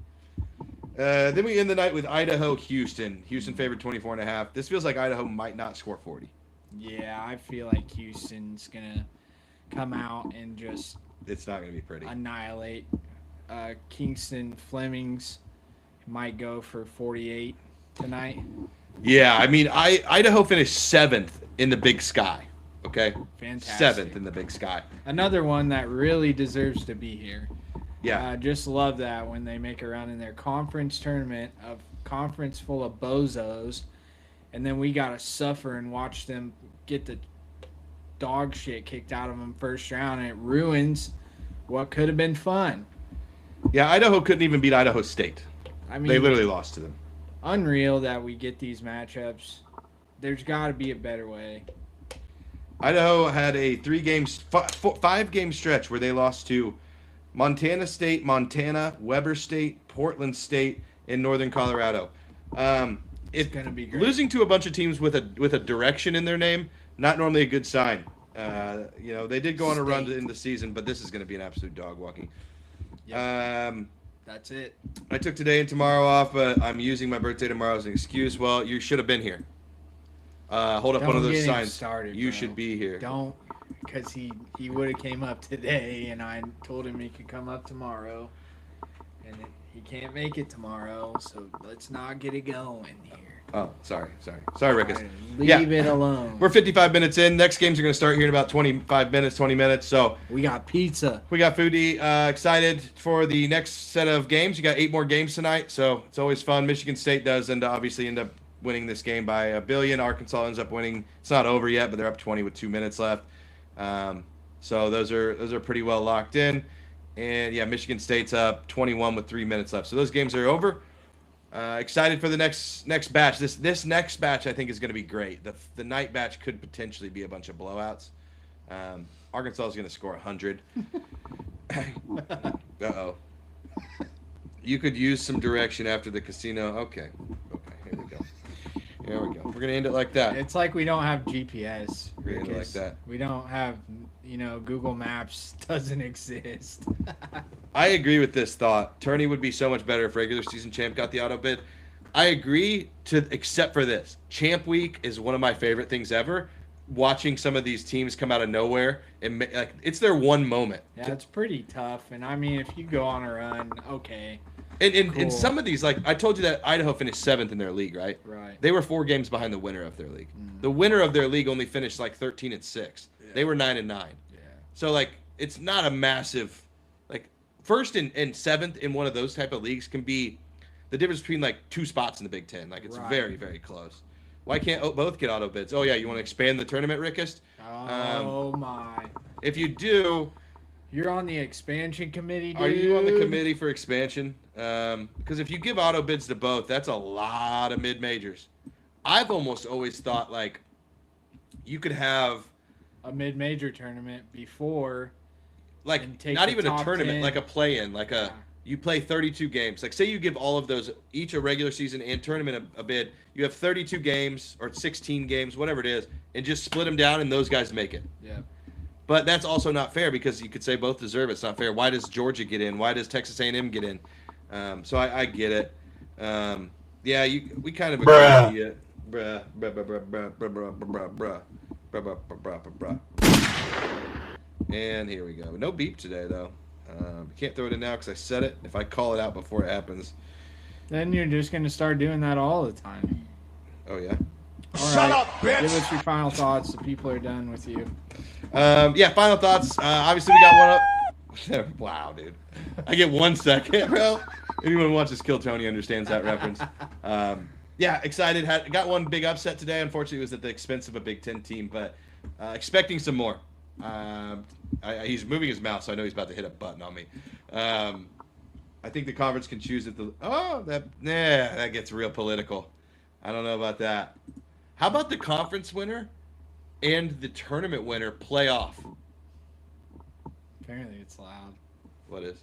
S1: Then we end the night with Idaho, Houston. Houston favored 24.5. This feels like Idaho might not score 40.
S2: Yeah, I feel like Houston's gonna come out and just
S1: It's not going to be pretty.
S2: annihilate. Kingston Flemings might go for 48 tonight.
S1: Yeah, I mean, Idaho finished 7th in the Big Sky. Okay,
S2: Fantastic.
S1: 7th in the Big Sky.
S2: Another one that really deserves to be here.
S1: Yeah,
S2: Just love that when they make a run in their conference tournament, a conference full of bozos, and then we got to suffer and watch them get the dog shit kicked out of them first round, and it ruins what could have been fun.
S1: yeah. Idaho couldn't even beat Idaho State.
S2: I mean,
S1: They literally lost to them.
S2: unreal that we get these matchups. There's got to be a better way.
S1: Idaho had a 5-game stretch where they lost to Montana State, Montana, Weber State, Portland State, and Northern Colorado. It's
S2: gonna be great.
S1: Losing to a bunch of teams with a direction in their name, not normally a good sign. They did go on a run in the season, but this is going to be an absolute dog walking.
S2: Yep. That's it.
S1: I took today and tomorrow off, but I'm using my birthday tomorrow as an excuse. Well, you should have been here. Hold up one of those signs. You should be here.
S2: Don't, because he would have came up today, and I told him he could come up tomorrow, and he can't make it tomorrow, so let's not get it going here.
S1: Oh, sorry, Rickus.
S2: Leave it alone.
S1: We're 55 minutes in. Next games are going to start here in about 20 minutes. So
S2: we got pizza.
S1: We got food to eat. Excited for the next set of games. You got 8 more games tonight, so it's always fun. Michigan State does obviously end up winning this game by a billion. Arkansas ends up winning. It's not over yet, but they're up 20 with 2 minutes left. So those are pretty well locked in. And yeah, Michigan State's up 21 with 3 minutes left. So those games are over. Excited for the next batch. This next batch I think is going to be great. The night batch could potentially be a bunch of blowouts. Arkansas is going to score 100. Uh-oh. You could use some direction after the casino. Okay, here we go. We're going to end it like that.
S2: It's like we don't have GPS.
S1: We're going to end it like that.
S2: We don't have, Google Maps doesn't exist.
S1: I agree with this thought. Tourney would be so much better if regular season champ got the auto bid. I agree except for this. Champ week is one of my favorite things ever. Watching some of these teams come out of nowhere and it's their one moment.
S2: Yeah, it's pretty tough. And I mean, if you go on a run, okay.
S1: And some of these, like I told you that Idaho finished 7th in their league, right?
S2: Right.
S1: They were 4 games behind the winner of their league. The winner of their league only finished like 13-6. Yeah. They were 9-9. Yeah. So it's not a massive, first and 7th in one of those type of leagues can be the difference between 2 spots in the Big Ten. It's very, very close. Why can't both get auto bids? Oh yeah, you want to expand the tournament, Rickus?
S2: Oh my!
S1: If you do,
S2: you're on the expansion committee, dude.
S1: Are you on the committee for expansion? Because if you give auto bids to both, that's a lot of mid majors. I've almost always thought you could have
S2: a mid major tournament before,
S1: not even a tournament,
S2: 10.
S1: a play-in, you play 32 games. Say you give all of those, each a regular season and tournament a bid. You have 32 games or 16 games, whatever it is, and just split them down and those guys make it.
S2: Yeah.
S1: But that's also not fair because you could say both deserve it. It's not fair. Why does Georgia get in? Why does Texas A&M get in? So I get it. We kind of agree with you. And here we go. No beep today, though. Can't throw it in now because I said it. If I call it out before it happens,
S2: then you're just going to start doing that all the time.
S1: Oh, yeah?
S2: Shut up, bitch! Give us your final thoughts. The people are done with you.
S1: Final thoughts. Obviously, we got one up. Wow, dude. I get 1 second, bro. Anyone who watches Kill Tony understands that reference. Excited. Got one big upset today. Unfortunately, it was at the expense of a Big Ten team, but expecting some more. He's moving his mouth, so I know he's about to hit a button on me. I think the conference can choose it. That gets real political. I don't know about that. How about the conference winner and the tournament winner play off?
S2: Apparently it's loud.
S1: What is?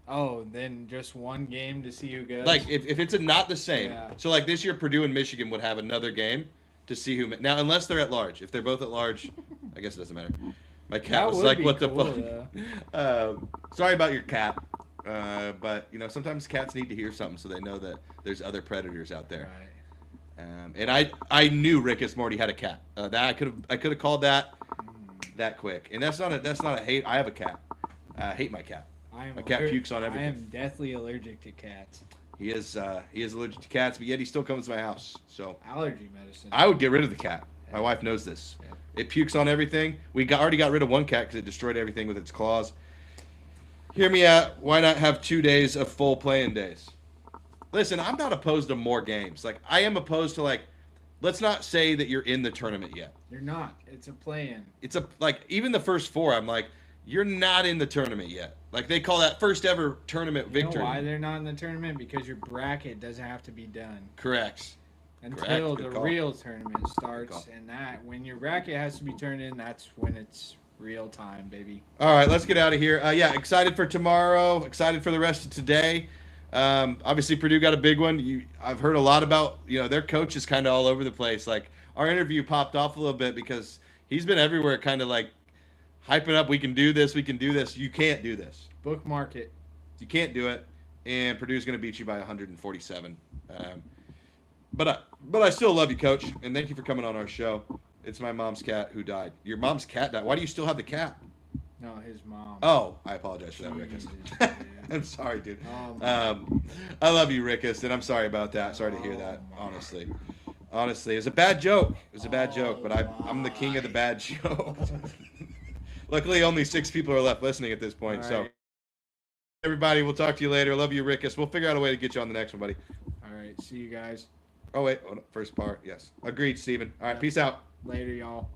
S2: Oh, then just one game to see who goes?
S1: If it's not the same. Yeah. So this year Purdue and Michigan would have another game to see who. Now, unless they're at large. If they're both at large, I guess it doesn't matter. My cat was like, what
S2: cool,
S1: the fuck? Sorry about your cat. But, sometimes cats need to hear something so they know that there's other predators out there.
S2: Right.
S1: And I knew Rickus Morty had a cat. That I could have called that quick. And that's not a hate. I have a cat. I hate my cat. My cat pukes on everything.
S2: I am deathly allergic to cats.
S1: He is allergic to cats, but yet he still comes to my house. So
S2: allergy medicine.
S1: I would get rid of the cat. My wife knows this. Yeah. It pukes on everything. We already got rid of one cat because it destroyed everything with its claws. Hear me out. Why not have 2 days of full playing days? Listen, I'm not opposed to more games. I am opposed to let's not say that you're in the tournament yet.
S2: You're not. It's a play-in.
S1: It's even the first 4. I'm you're not in the tournament yet. They call that first ever tournament victory.
S2: You know why they're not in the tournament? Because your bracket doesn't have to be done.
S1: Correct.
S2: Until the real tournament starts, and when your bracket has to be turned in, that's when it's real time, baby.
S1: All right, let's get out of here. Excited for tomorrow. Excited for the rest of today. Obviously, Purdue got a big one. I've heard a lot about their coach is kind of all over the place. Our interview popped off a little bit because he's been everywhere, kind of hype it up. We can do this. We can do this. You can't do this.
S2: Bookmark it.
S1: You can't do it. And Purdue's going to beat you by 147. But I still love you, Coach. And thank you for coming on our show. It's my mom's cat who died. Your mom's cat died. Why do you still have the cat?
S2: No, his mom.
S1: Oh, I apologize for that,
S2: Jesus,
S1: Rickus.
S2: man.
S1: I'm sorry, dude.
S2: Oh,
S1: I love you, Rickus, and I'm sorry about that. Sorry to hear that, honestly. Honestly, it was a bad joke. It was a bad joke, but I'm the king of the bad jokes. Luckily, only 6 people are left listening at this point.
S2: All
S1: So,
S2: right.
S1: everybody, we'll talk to you later. Love you, Rickus. We'll figure out a way to get you on the next one, buddy.
S2: All right. See you guys
S1: Oh, wait. First part. Yes. Agreed, Steven. All right. Peace out.
S2: later, y'all.